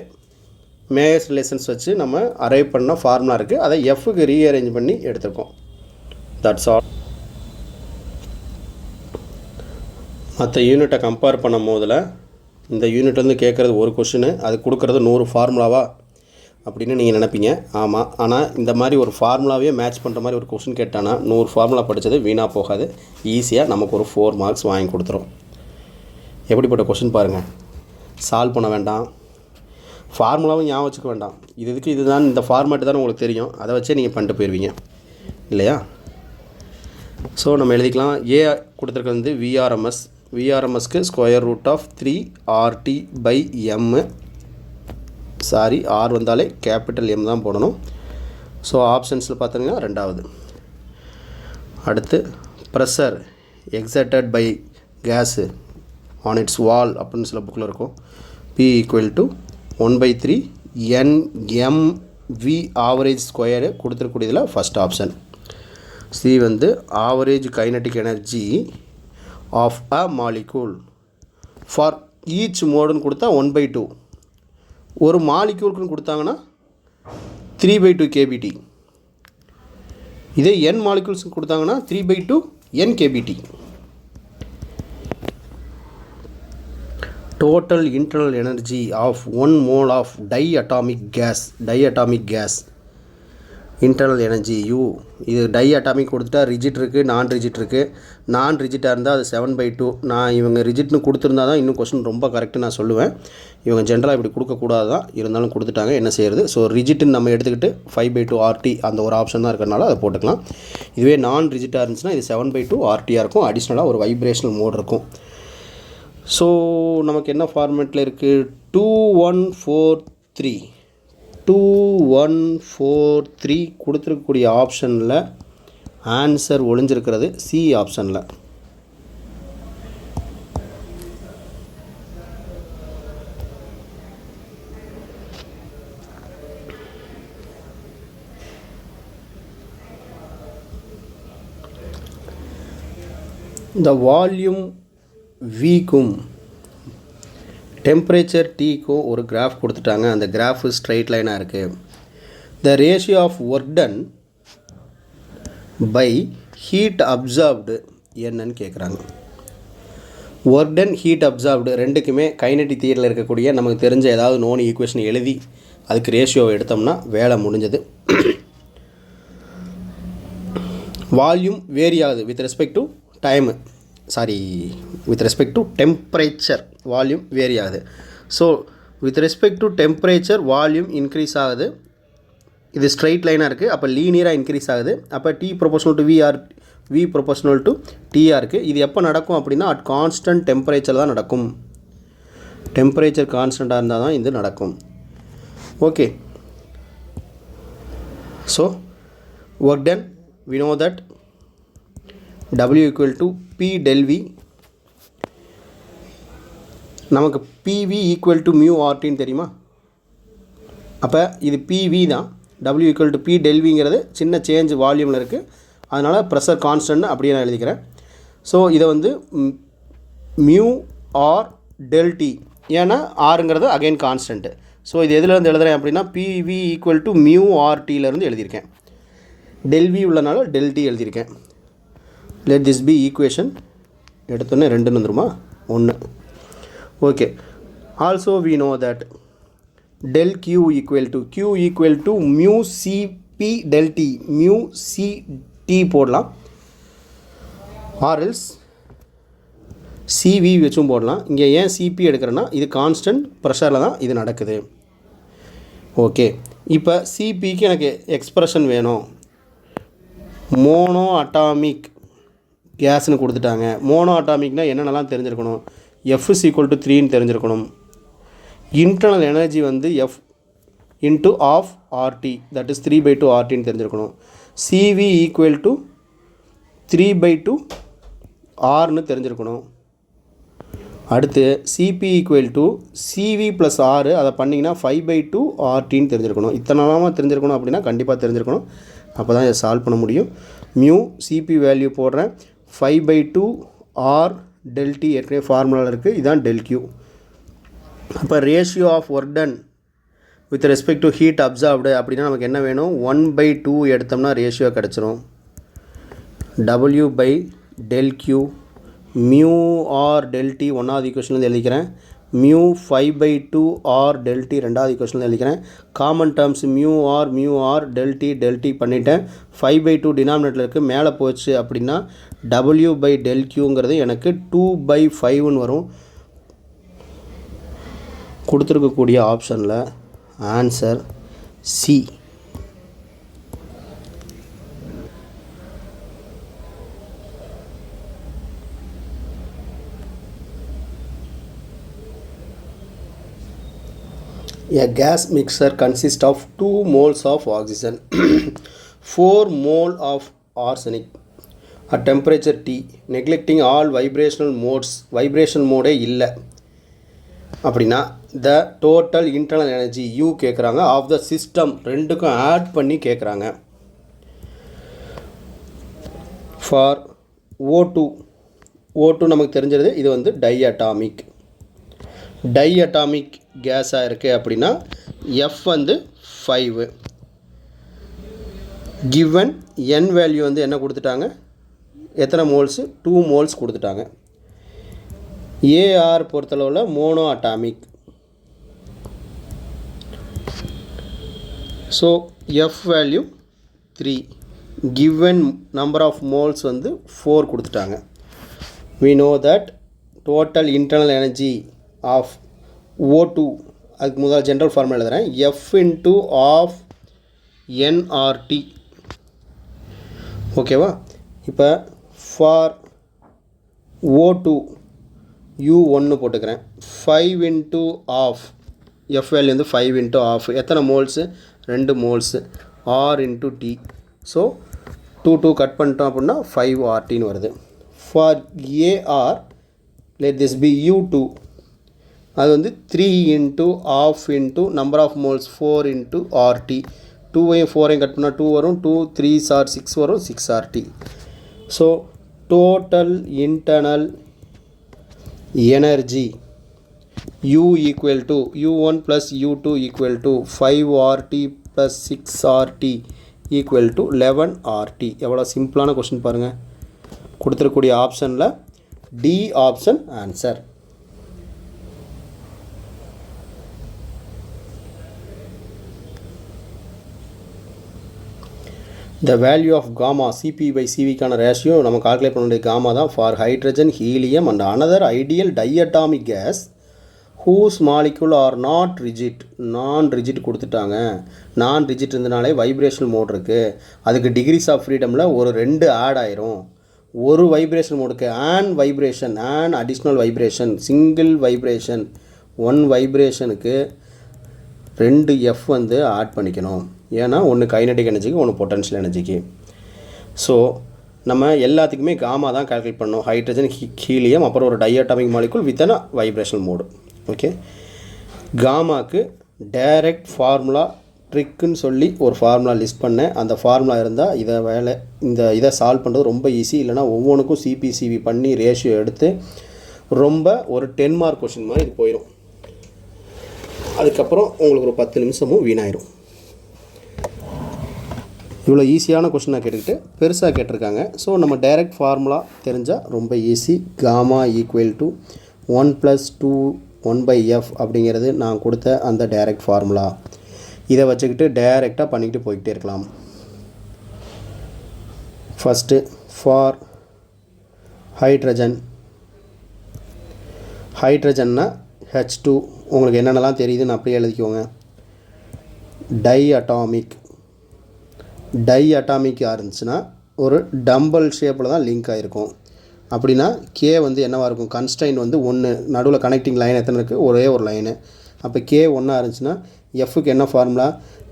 மேயர்ஸ் ரிலேஷன்ஸ் வச்சு நம்ம அரைவ் பண்ண ஃபார்முலா இருக்குது. அதை எஃப்க்கு ரீஅரேஞ்ச் பண்ணி எடுத்துருக்கோம். That's all. மற்ற யூனிட்டை கம்பேர் பண்ணும் போதில் இந்த யூனிட்லேருந்து கேட்குறது ஒரு கொஷினு, அது கொடுக்குறது 100 ஃபார்முலாவா அப்படின்னு நீங்கள் நினைப்பீங்க. ஆமாம், ஆனால் இந்த மாதிரி ஒரு ஃபார்முலாவே மேட்ச் பண்ணுற மாதிரி ஒரு கொஷின் கேட்டானா 100 ஃபார்முலா படித்தது வீணாக போகாது. ஈஸியாக நமக்கு ஒரு 4 மார்க்ஸ் வாங்கி கொடுத்துரும். எப்படிப்பட்ட கொஷின் பாருங்கள். சால்வ் பண்ண வேண்டாம், ஃபார்முலாவும் ஞாபகம் வச்சுக்க வேண்டாம். இதுக்கு இதுதான், இந்த ஃபார்மேட்டு தான் உங்களுக்கு தெரியும். அதை வச்சே நீங்கள் பண்ணிட்டு போயிடுவீங்க இல்லையா? ஸோ நம்ம எழுதிக்கலாம். ஏ கொடுத்துருக்கிறது வந்து விஆர்எம்எஸ். விஆர்எம்எஸ்க்கு square root of 3RT by M. Sorry, R வந்தாலே கேபிட்டல் எம் தான் போடணும். ஸோ ஆப்ஷன்ஸில் பார்த்தீங்கன்னா ரெண்டாவது. அடுத்து pressure exerted by gas on its wall அப்படின்னு சில புக்கில் இருக்கும். P equal to 1/3 NMV average square கொடுத்துருக்கூடியதில் ஃபஸ்ட் ஆப்ஷன். சி வந்து average kinetic energy of a molecule for each மோடுன்னு கொடுத்தா 1/2. ஒரு மாலிக்யூலுக்குன்னு கொடுத்தாங்கன்னா 3/2 kBT. இதே n மாலிக்யூல்ஸுக்கு கொடுத்தாங்கன்னா 3/2 nkBT. Total internal energy of 1 mole of diatomic gas internal energy U. இது diatomic கொடுத்துட்டா ரிஜிட் இருக்குது, நான் ரிஜிட் இருக்குது. நான் ரிஜிட்டாக இருந்தால் அது 7/2. நான் இவங்க ரிஜிட்னு கொடுத்துருந்தா தான் இன்னும் கொஸ்டின் ரொம்ப கரெக்டு நான் சொல்லுவேன். இவங்க ஜென்ரலாக இப்படி கொடுக்கக்கூடாது தான், இருந்தாலும் கொடுத்துட்டாங்க, என்ன செய்கிறது. ஸோ ரிஜிட்டுன்னு நம்ம எடுத்துக்கிட்டு 5/2 RT அந்த ஒரு ஆப்ஷன் தான் இருக்கிறனால அதை போட்டுக்கலாம். இதுவே நான் ரிஜிட்டாக இருந்துச்சுன்னா இது 7/2 RTயாக இருக்கும். அடிஷ்னலாக ஒரு வைப்ரேஷனல் மோட் இருக்கும். ஸோ நமக்கு என்ன ஃபார்மேட்டில் இருக்குது? 2143 கொடுத்துருக்கக்கூடிய ஆப்ஷனில் ஆன்சர் ஒளிஞ்சிருக்கிறது சி ஆப்ஷனில். இந்த வால்யூம் விக்கும் டெம்பரேச்சர் டீக்கும் ஒரு கிராஃப் கொடுத்துட்டாங்க. அந்த கிராஃப் ஸ்ட்ரைட் லைனாக இருக்குது. The ratio of work done by heat absorbed என்னன்னு கேட்குறாங்க. ஒர்க் டன், ஹீட் அப்சார்ப்டு ரெண்டுக்குமே கைனடிக் தியரியில் இருக்கக்கூடிய நமக்கு தெரிஞ்ச ஏதாவது நோன் ஈக்குவேஷன் எழுதி அதுக்கு ரேஷியோவை எடுத்தோம்னா வேலை முடிஞ்சது. வால்யூம் வேரி ஆகுது with respect to time, with respect to temperature volume vary ஆகுது. So with respect to temperature volume increase ஆகுது. இது ஸ்ட்ரைட் லைனாக இருக்குது. அப்போ லீனியராக இன்க்ரீஸ் ஆகுது. அப்போ T proportional to V proportional to Tஆர் இருக்குது. இது எப்போ நடக்கும் அப்படின்னா அட் கான்ஸ்டன்ட் டெம்பரேச்சர் தான் நடக்கும். டெம்பரேச்சர் கான்ஸ்டண்ட்டாக இருந்தால் தான் இது நடக்கும். Okay, so work done we know that W equal to P del V. நமக்கு PV equal to mu RTன்னு தெரியுமா? அப்போ இது PV தான். W equal to P del Vங்கிறது சின்ன சேஞ்ச் வால்யூமில் இருக்குது. அதனால் ப்ரெஷர் கான்ஸ்டன்ட் அப்படியே நான் எழுதிக்கிறேன். ஸோ இதை வந்து mu R del T, ஏன்னா ஆறுங்கிறது அகைன் கான்ஸ்டன்ட்டு. ஸோ இது எதுலேருந்து எழுதுகிறேன் அப்படின்னா PV equal to mu RTலேருந்து எழுதியிருக்கேன். del V உள்ளனால del T எழுதியிருக்கேன். let this be equation. எடுத்தோன்னே 2 வந்துருமா? 1. Okay, also we know that del Q equal to mu CP del T, mu CT போடலாம், or else CV வச்சும் போடலாம். இங்கே ஏன் CP எடுக்கிறேன்னா இது கான்ஸ்டன்ட் ப்ரெஷரில் தான் இது நடக்குது. ஓகே, இப்போ சிபிக்கு எனக்கு எக்ஸ்பிரஷன் வேணும். மோனோ அட்டாமிக் கேஸ்னு கொடுத்துட்டாங்க. மோனோ அட்டாமிக்னால் என்னென்னலாம் தெரிஞ்சிருக்கணும்? F is equal to 3ன்னு தெரிஞ்சிருக்கணும். இன்டர்னல் எனர்ஜி வந்து F into of RT, that is 3/2 RTன்னு தெரிஞ்சிருக்கணும். CV equal to 3/2 Rன்னு தெரிஞ்சிருக்கணும். அடுத்து CP equal to CV plus R, அதை பண்ணிங்கன்னா 5/2 RTன்னு தெரிஞ்சிருக்கணும். இத்தனை தெரிஞ்சிருக்கணும் அப்படின்னா கண்டிப்பாக தெரிஞ்சிருக்கணும். அப்போ தான் இதை சால்வ் பண்ண முடியும். மியூ CP வேல்யூ போடுறேன். 5/2 R del T ஏற்கனவே ஃபார்முலாவில் இருக்குது. இதுதான் del Q. அப்போ ratio of work done with respect to heat absorbed அப்படின்னா நமக்கு என்ன வேணும்? 1/2 எடுத்தோம்னா ரேஷியோ கிடச்சிரும். W by del Q mu R del T ஒன்றாவது ஈக்குவேஷன்லேருந்து எழுதிக்கிறேன். மியூ 5/2 R del T ரெண்டாவது ஈக்குவேஷன்லேருந்து எழுதிக்கிறேன். Common terms mu R del T பண்ணிட்டேன். 5/2 டினாமினேட்டர் இருக்குது, மேலே போச்சு அப்படின்னா W by del Qங்கிறது எனக்கு 2/5ன்னு வரும். கொடுத்துருக்கக்கூடிய ஆப்ஷனில் answer C. A gas mixture consists of 2 moles of oxygen, 4 mole of arsenic at temperature T, neglecting all vibrational modes. vibration mode இல்லை அப்படின்னா the total internal energy U கேட்குறாங்க of the system, ரெண்டுக்கும் add பண்ணி கேட்குறாங்க. for O2 நமக்கு தெரிஞ்சது, இது வந்து டைஅட்டாமிக் கேஸாக இருக்குது அப்படின்னா F வந்து 5. given N வேல்யூ வந்து என்ன கொடுத்துட்டாங்க? எத்தனை மோல்ஸு? 2 மோல்ஸ் கொடுத்துட்டாங்க. AR பொறுத்தளவில் mono atomic. So F value 3. given number of moles வந்து 4 கொடுத்துட்டாங்க. we know that total internal energy of O2, அதுக்கு முதல் ஜென்ரல் ஃபார்முலா எழுதுகிறேன். F into of nRT. ஓகேவா? இப்போ ஃபார் O2 U1 போட்டுக்கிறேன். 5 into of F வேல்யூ வந்து 5 into of எத்தனை moles? 2 moles. R into T. So 2 cut பண்ணிட்டோம் அப்படின்னா 5 RTன்னு வருது. For AR let this be U2, அது வந்து 3 into of into number of moles 4 into RT. 2ஐயும் 4ஐயும் cut பண்ணால் 2 வரும். 2 3s are 6 வரும். 6 RT. So total internal energy U equal to U1 plus U2 equal to 5 RT plus 6 RT equal to 11 RT. எவ்வளோ சிம்பிளான question பாருங்கள். கொடுத்துருக்கூடிய ஆப்ஷனில் D option answer. The value of gamma CP by CVக்கான ratio நம்ம calculate பண்ண வேண்டிய gamma தான். For hydrogen, helium and another ideal diatomic gas whose molecule are not rigid, non rigid கொடுத்துட்டாங்க. நான் ரிஜிட் இருந்தனாலே வைப்ரேஷனல் மோட் இருக்குது. அதுக்கு decrease of ஃப்ரீடமில் ஒரு 2 add ஆயிரும். ஒரு வைப்ரேஷன் மோடுக்கு on additional vibration, single vibration, 1 வைப்ரேஷனுக்கு 2 F வந்து ஆட் பண்ணிக்கணும். ஏன்னா ஒன்று கைனடிக் எனர்ஜிக்கு, ஒன்று பொட்டன்ஷியல் எனர்ஜிக்கு. ஸோ நம்ம எல்லாத்துக்குமே காமா தான் கால்குலேட் பண்ணணும். ஹைட்ரஜன், ஹீலியம், அப்புறம் ஒரு diatomic molecule with an vibrational mode. Okay, காமாக்கு டைரக்ட் ஃபார்முலா ட்ரிக்குன்னு சொல்லி ஒரு ஃபார்முலா லிஸ்ட் பண்ணேன். அந்த ஃபார்முலா இருந்தால் இதை சால்வ் பண்ணுறது ரொம்ப ஈஸி. இல்லைனா ஒவ்வொன்றுக்கும் சிபி பண்ணி ரேஷியோ எடுத்து ரொம்ப ஒரு 10 மார்க் கொஷின் மாதிரி இது போயிடும். அதுக்கப்புறம் உங்களுக்கு ஒரு 10 நிமிஷமும் வீணாயிரும். இவ்வளோ ஈஸியான கொஷினாக கேட்டுக்கிட்டு பெருசாக கேட்டிருக்காங்க. ஸோ நம்ம டைரக்ட் ஃபார்முலா தெரிஞ்சால் ரொம்ப easy. Gamma equal to 1 + 2 1/f அப்படிங்கிறது நான் கொடுத்த அந்த டைரக்ட் ஃபார்முலா. இதை வச்சுக்கிட்டு டைரெக்டாக பண்ணிக்கிட்டு போய்கிட்டே இருக்கலாம். ஃபஸ்ட்டு ஃபார் ஹைட்ரஜன்னா H2, உங்களுக்கு என்னென்னலாம் தெரியுதுன்னு அப்படியே எழுதிக்கோங்க. டைஅட்டாமிக் இருந்துச்சுன்னா ஒரு டம்பல் ஷேப்பில் தான் லிங்க் ஆகிருக்கும். அப்படின்னா கே வந்து என்னவாக இருக்கும், கன்ஸ்ட்ரைன் வந்து 1, நடுவில் கனெக்டிங் லைன் எத்தனை இருக்குது, ஒரே ஒரு லைனு. அப்போ கே 1 இருந்துச்சுன்னா எஃப்க்கு என்ன ஃபார்முலா,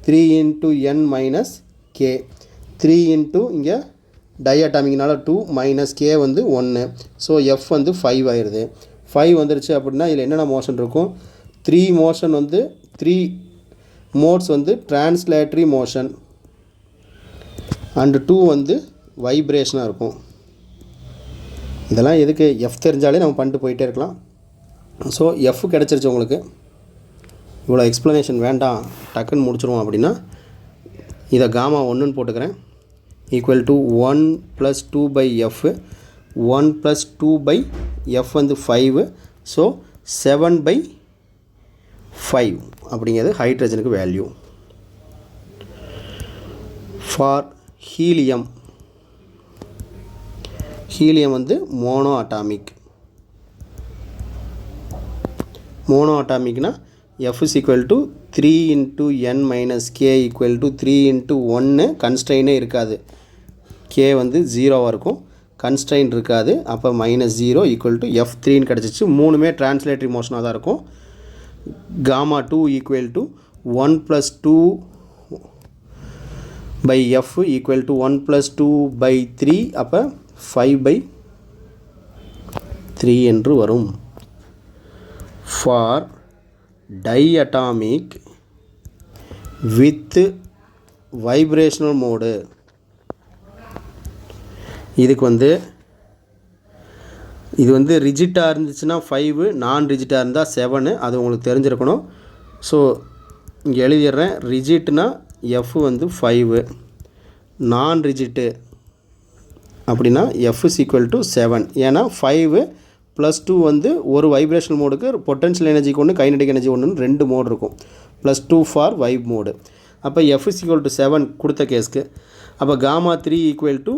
3 × n - k. 3 இங்கே டைஅட்டாமிக்னால 2 மைனஸ் கே வந்து 1. ஸோ எஃப் வந்து 5 ஆயிடுது. 5 வந்துருச்சு அப்படின்னா இதில் என்னென்ன மோஷன் இருக்கும், 3 மோஷன் வந்து 3 மோட்ஸ் வந்து டிரான்ஸ்லேட்டரி மோஷன் அண்டு 2 வந்து வைப்ரேஷனாக இருக்கும். இதெல்லாம் எதுக்கு, எஃப் தெரிஞ்சாலே நம்ம பண்ணிட்டு போயிட்டே இருக்கலாம். ஸோ எஃப் கிடச்சிருச்சு உங்களுக்கு. இவ்வளோ எக்ஸ்ப்ளனேஷன் வேண்டாம், டக்குன்னு முடிச்சிருவோம் அப்படின்னா இதை காமா 1ன்னு போட்டுக்கிறேன். Equal to 1 + 2/f. 1 + 2/f வந்து 5. ஸோ 7/5 அப்படிங்கிறது ஹைட்ரஜனுக்கு வேல்யூ. ஃபார் ஹீலியம் வந்து mono அட்டாமிக்னா F is equal to 3 × n - k equal to 3 × 1. கன்ஸ்ட்ரைனே இருக்காது, k வந்து 0வாக இருக்கும், கன்ஸ்ட்ரைன் இருக்காது. அப்போ -0 ஈக்குவல் டு F3ன்னு கிடச்சிச்சு. மூணுமே டிரான்ஸ்லேட்டரி மோஷனாக தான் இருக்கும். Gamma 2 equal to 1 + 2/f equal to 1 + 2/3. அப்போ 5/3 என்று வரும். For diatomic with vibrational mode, இதுக்கு வந்து இது வந்து ரிஜிட்டாக இருந்துச்சுன்னா 5, நான் ரிஜிட்டாக இருந்தால் 7. அது உங்களுக்கு தெரிஞ்சிருக்கணும். ஸோ இங்கே எழுதிடுறேன். ரிஜிட்னா எஃப் வந்து 5, நான் ரிஜிட்டு அப்படின்னா F is equal to 7. ஏன்னா 5 + 2 வந்து ஒரு வைப்ரேஷனல் மோடுக்கு பொட்டன்ஷியல் எனர்ஜிக்கு ஒன்று, கைனடிக் எனர்ஜி ஒன்றுன்னு 2 மோடு இருக்கும். +2 ஃபார் வைப் மோடு. அப்போ F is equal to 7 கொடுத்த கேஸ்க்கு. அப்போ காமா 3 ஈக்குவல் டு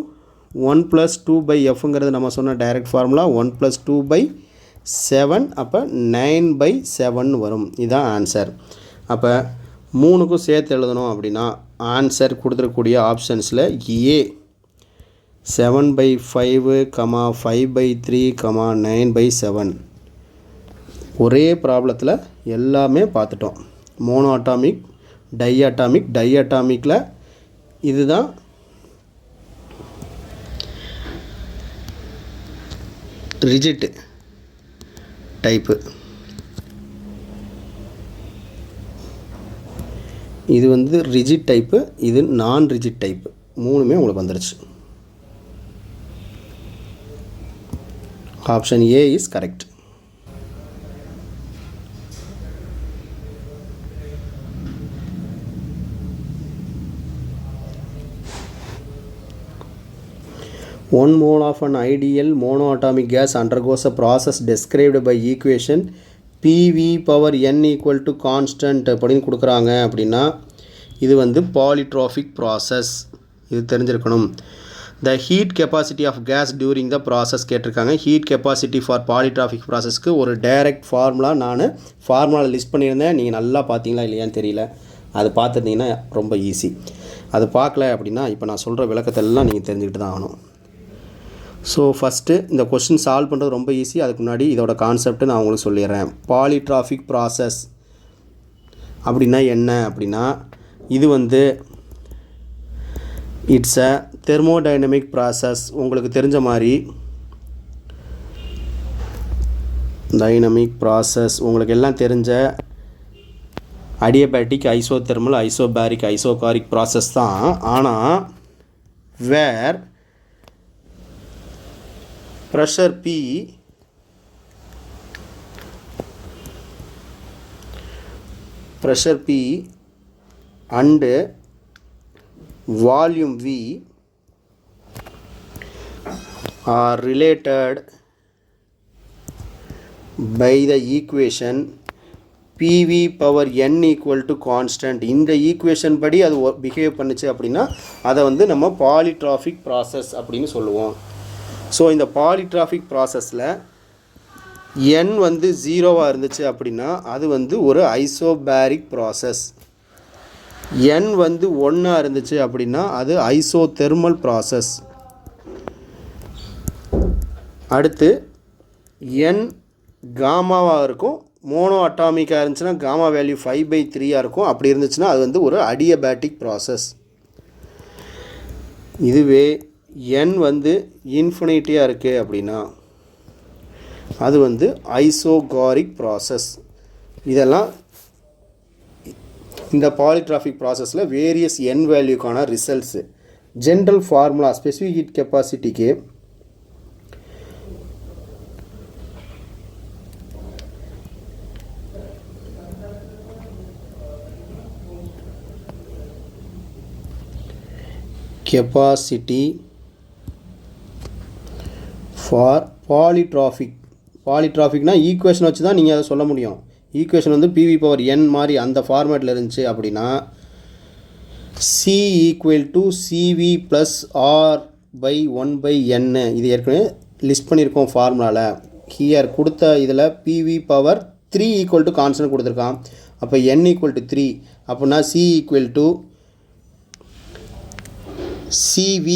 1 + 2/fங்கிறது நம்ம சொன்ன டைரக்ட் ஃபார்முலா 1 + 2/7. அப்போ 9/7 வரும். இதுதான் ஆன்சர். அப்போ 3க்கும் சேர்த்து எழுதணும் அப்படின்னா ஆன்சர் கொடுத்துருக்கக்கூடிய ஆப்ஷன்ஸில் ஏ 7/5, 5/3, 9/7. ஒரே ப்ராப்ளத்தில் எல்லாமே பார்த்துட்டோம். மோனோ அட்டாமிக், டைஅட்டாமிக்கில் இதுதான் ரிஜிட் டைப்பு. இது வந்து ரிஜிட் டைப்பு, இது நான் ரிஜிட் டைப்பு. மூணுமே உங்களுக்கு வந்துருச்சு. Option A is correct. One mole of an ideal monoatomic gas undergoes a process described by equation PV/n equal to constant அப்படின்னு கொடுக்குறாங்க. அப்படின்னா இது வந்து பாலிட்ராஃபிக் ப்ராசஸ், இது தெரிஞ்சிருக்கணும். The heat capacity of gas during the process கேட்டிருக்காங்க. ஹீட் கெப்பாசிட்டி ஃபார் பாலிட்ராஃபிக் ப்ராசஸ்க்கு ஒரு direct formula நான் ஃபார்முலா லிஸ்ட் பண்ணியிருந்தேன். நீங்கள் நல்லா பார்த்தீங்களா இல்லையான்னு தெரியல. அது பார்த்துருந்தீங்கன்னா ரொம்ப ஈஸி. அது பார்க்கல அப்படின்னா இப்போ நான் சொல்கிற விளக்கத்தெல்லாம் நீங்கள் தெரிஞ்சுக்கிட்டு தான் ஆகணும். ஸோ ஃபஸ்ட்டு இந்த கொஸ்டின் சால்வ் பண்ணுறது ரொம்ப ஈஸி. அதுக்கு முன்னாடி இதோட கான்செப்ட் நான் உங்களுக்கு சொல்லிடுறேன். பாலிட்ராஃபிக் ப்ராசஸ் அப்படின்னா என்ன அப்படின்னா, இது வந்து இட்ஸ் அ தெர்மோடைனமிக் ப்ராசஸ். உங்களுக்கு தெரிஞ்ச மாதிரி டைனமிக் ப்ராசஸ் உங்களுக்கு எல்லாம் தெரிஞ்ச adiabatic, isothermal, isobaric, isochoric process தான். ஆனால் where pressure P and volume V are related by the equation PV/n equal to constant. இந்த ஈக்குவேஷன் படி அது பிஹேவ் பண்ணுச்சு அப்படின்னா அதை வந்து நம்ம பாலிட்ராஃபிக் ப்ராசஸ் அப்படின்னு சொல்லுவோம். ஸோ இந்த பாலிட்ராஃபிக் ப்ராசஸில் n வந்து 0வாக இருந்துச்சு அப்படின்னா அது வந்து ஒரு ஐசோபேரிக் ப்ராசஸ். n வந்து 1 இருந்துச்சு அப்படின்னா அது ஐசோதெர்மல் ப்ராசஸ். அடுத்து n காமாவாக இருக்கும். மோனோ அட்டாமிக்காக இருந்துச்சுன்னா காமா வேல்யூ 5/3 இருக்கும். அப்படி இருந்துச்சுன்னா அது வந்து ஒரு அடியபேட்டிக் ப்ராசஸ். இதுவே n வந்து இன்ஃபினிட்டியாக இருக்குது அப்படின்னா அது வந்து ஐசோகாரிக் ப்ராசஸ். இதெல்லாம் இந்த பாலிட்ராஃபிக் ப்ராசஸில் வேரியஸ் n வேல்யூக்கான results. General formula specific heat கெப்பாசிட்டிக்கு capacity for பாலிட்ராஃபிக்னா ஈக்குவேஷன் வச்சு தான் நீங்கள் அதை சொல்ல முடியும். ஈக்குவேஷன் வந்து PV/n மாதிரி அந்த ஃபார்மேட்டில் இருந்துச்சு அப்படின்னா C = CV + R/1/n. இது ஏற்கனவே லிஸ்ட் பண்ணியிருக்கோம் ஃபார்முலாவில். ஹியர் கொடுத்த இதில் PV/3 = கான்ஸ்டன்ட் கொடுத்துருக்கான். அப்போ n = 3 அப்படின்னா C = CV.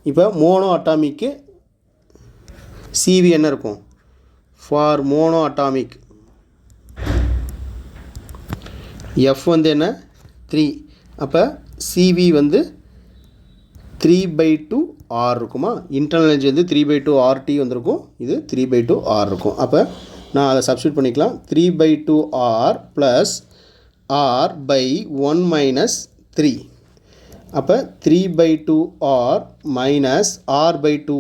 இப்போ மோனோ அட்டாமிக்கு CV என்ன இருக்கும்? ஃபார் மோனோ அட்டாமிக் F வந்து என்ன? 3. அப்போ CV வந்து 3/2 R இருக்குமா? இன்டர்னல் எனர்ஜி வந்து 3/2 RT வந்திருக்கும். இது 3/2 R இருக்கும். அப்போ நான் அதை சப்ஸ்டியூட் பண்ணிக்கலாம். 3/2 R + R/1 - 3. அப்போ 3/2 R - R/2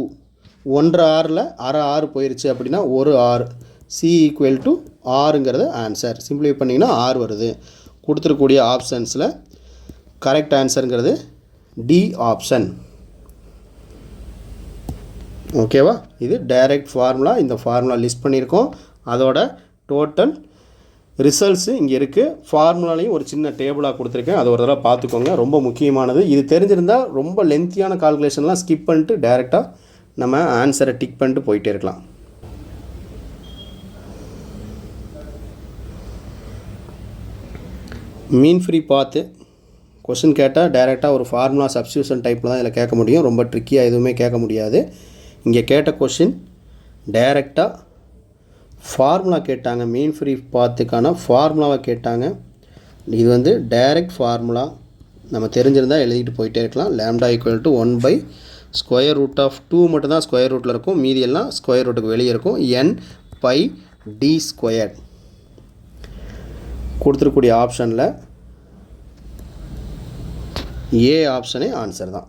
1/2 Rல அரை R போயிடுச்சு அப்படின்னா 1 R. C = Rங்கிறது ஆன்சர். சிம்பிளிஃபை பண்ணிங்கன்னா R வருது. கொடுத்துருக்கூடிய ஆப்ஷன்ஸில் கரெக்ட் ஆன்சருங்கிறது D ஆப்ஷன். ஓகேவா? இது டைரக்ட் ஃபார்முலா. இந்த ஃபார்முலா லிஸ்ட் பண்ணியிருக்கோம். அதோட டோட்டல் ரிசல்ட்ஸு இங்கே இருக்குது. ஃபார்முலாலையும் ஒரு சின்ன டேபிளாக கொடுத்துருக்கேன். அதை ஒரு தடவை பார்த்துக்கோங்க. ரொம்ப முக்கியமானது. இது தெரிஞ்சிருந்தால் ரொம்ப லென்த்தியான கால்குலேஷன்லாம் ஸ்கிப் பண்ணிட்டு டைரெக்டாக நம்ம ஆன்சரை டிக் பண்ணிட்டு போயிட்டே இருக்கலாம். மீன் ஃப்ரீ பார்த்து கொஷின் கேட்டால் டைரெக்டாக ஒரு ஃபார்முலா சப்ஸ்டியூஷன் டைப்பில் தான் இதில் கேட்க முடியும். ரொம்ப ட்ரிக்கியாக எதுவுமே கேட்க முடியாது. இங்கே கேட்ட கொஷின் டைரெக்டாக ஃபார்முலா கேட்டாங்க. மீன் ஃப்ரீ பாத்துக்கான ஃபார்முலாவை கேட்டாங்க. இது வந்து டைரக்ட் ஃபார்முலா. நம்ம தெரிஞ்சிருந்தால் எழுதிட்டு போயிட்டே இருக்கலாம். λ = 1/√2 மட்டும்தான் ஸ்கொயர் ரூட்டில் இருக்கும். மீதி எல்லாம் ஸ்கொயர் ரூட்டுக்கு வெளியே இருக்கும். n/d². கொடுத்துருக்கூடிய ஆப்ஷனில் ஏ ஆப்ஷனே ஆன்சர் தான்.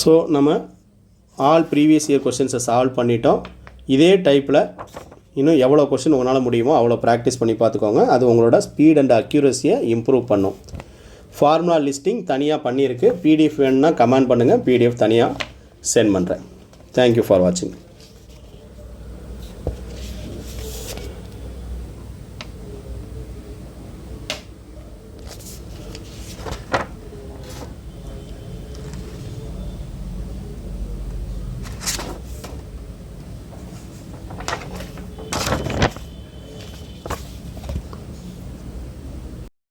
ஸோ நம்ம ஆல் ப்ரீவியஸ் இயர் கொஷின்ஸை சால்வ் பண்ணிட்டோம். இதே டைப்பில் இன்னும் எவ்வளோ கொஷின் உங்களால் முடியுமோ அவ்வளோ ப்ராக்டிஸ் பண்ணி பார்த்துக்கோங்க. அது உங்களோட ஸ்பீட் அண்ட் அக்யூரஸியை இம்ப்ரூவ் பண்ணும். ஃபார்முலா லிஸ்டிங் தனியாக பண்ணியிருக்கு. PDF வேணும்னா கமெண்ட் பண்ணுங்கள். PDF தனியாக சென்ட் பண்ணுறேன். தேங்க்யூ ஃபார் வாட்சிங்.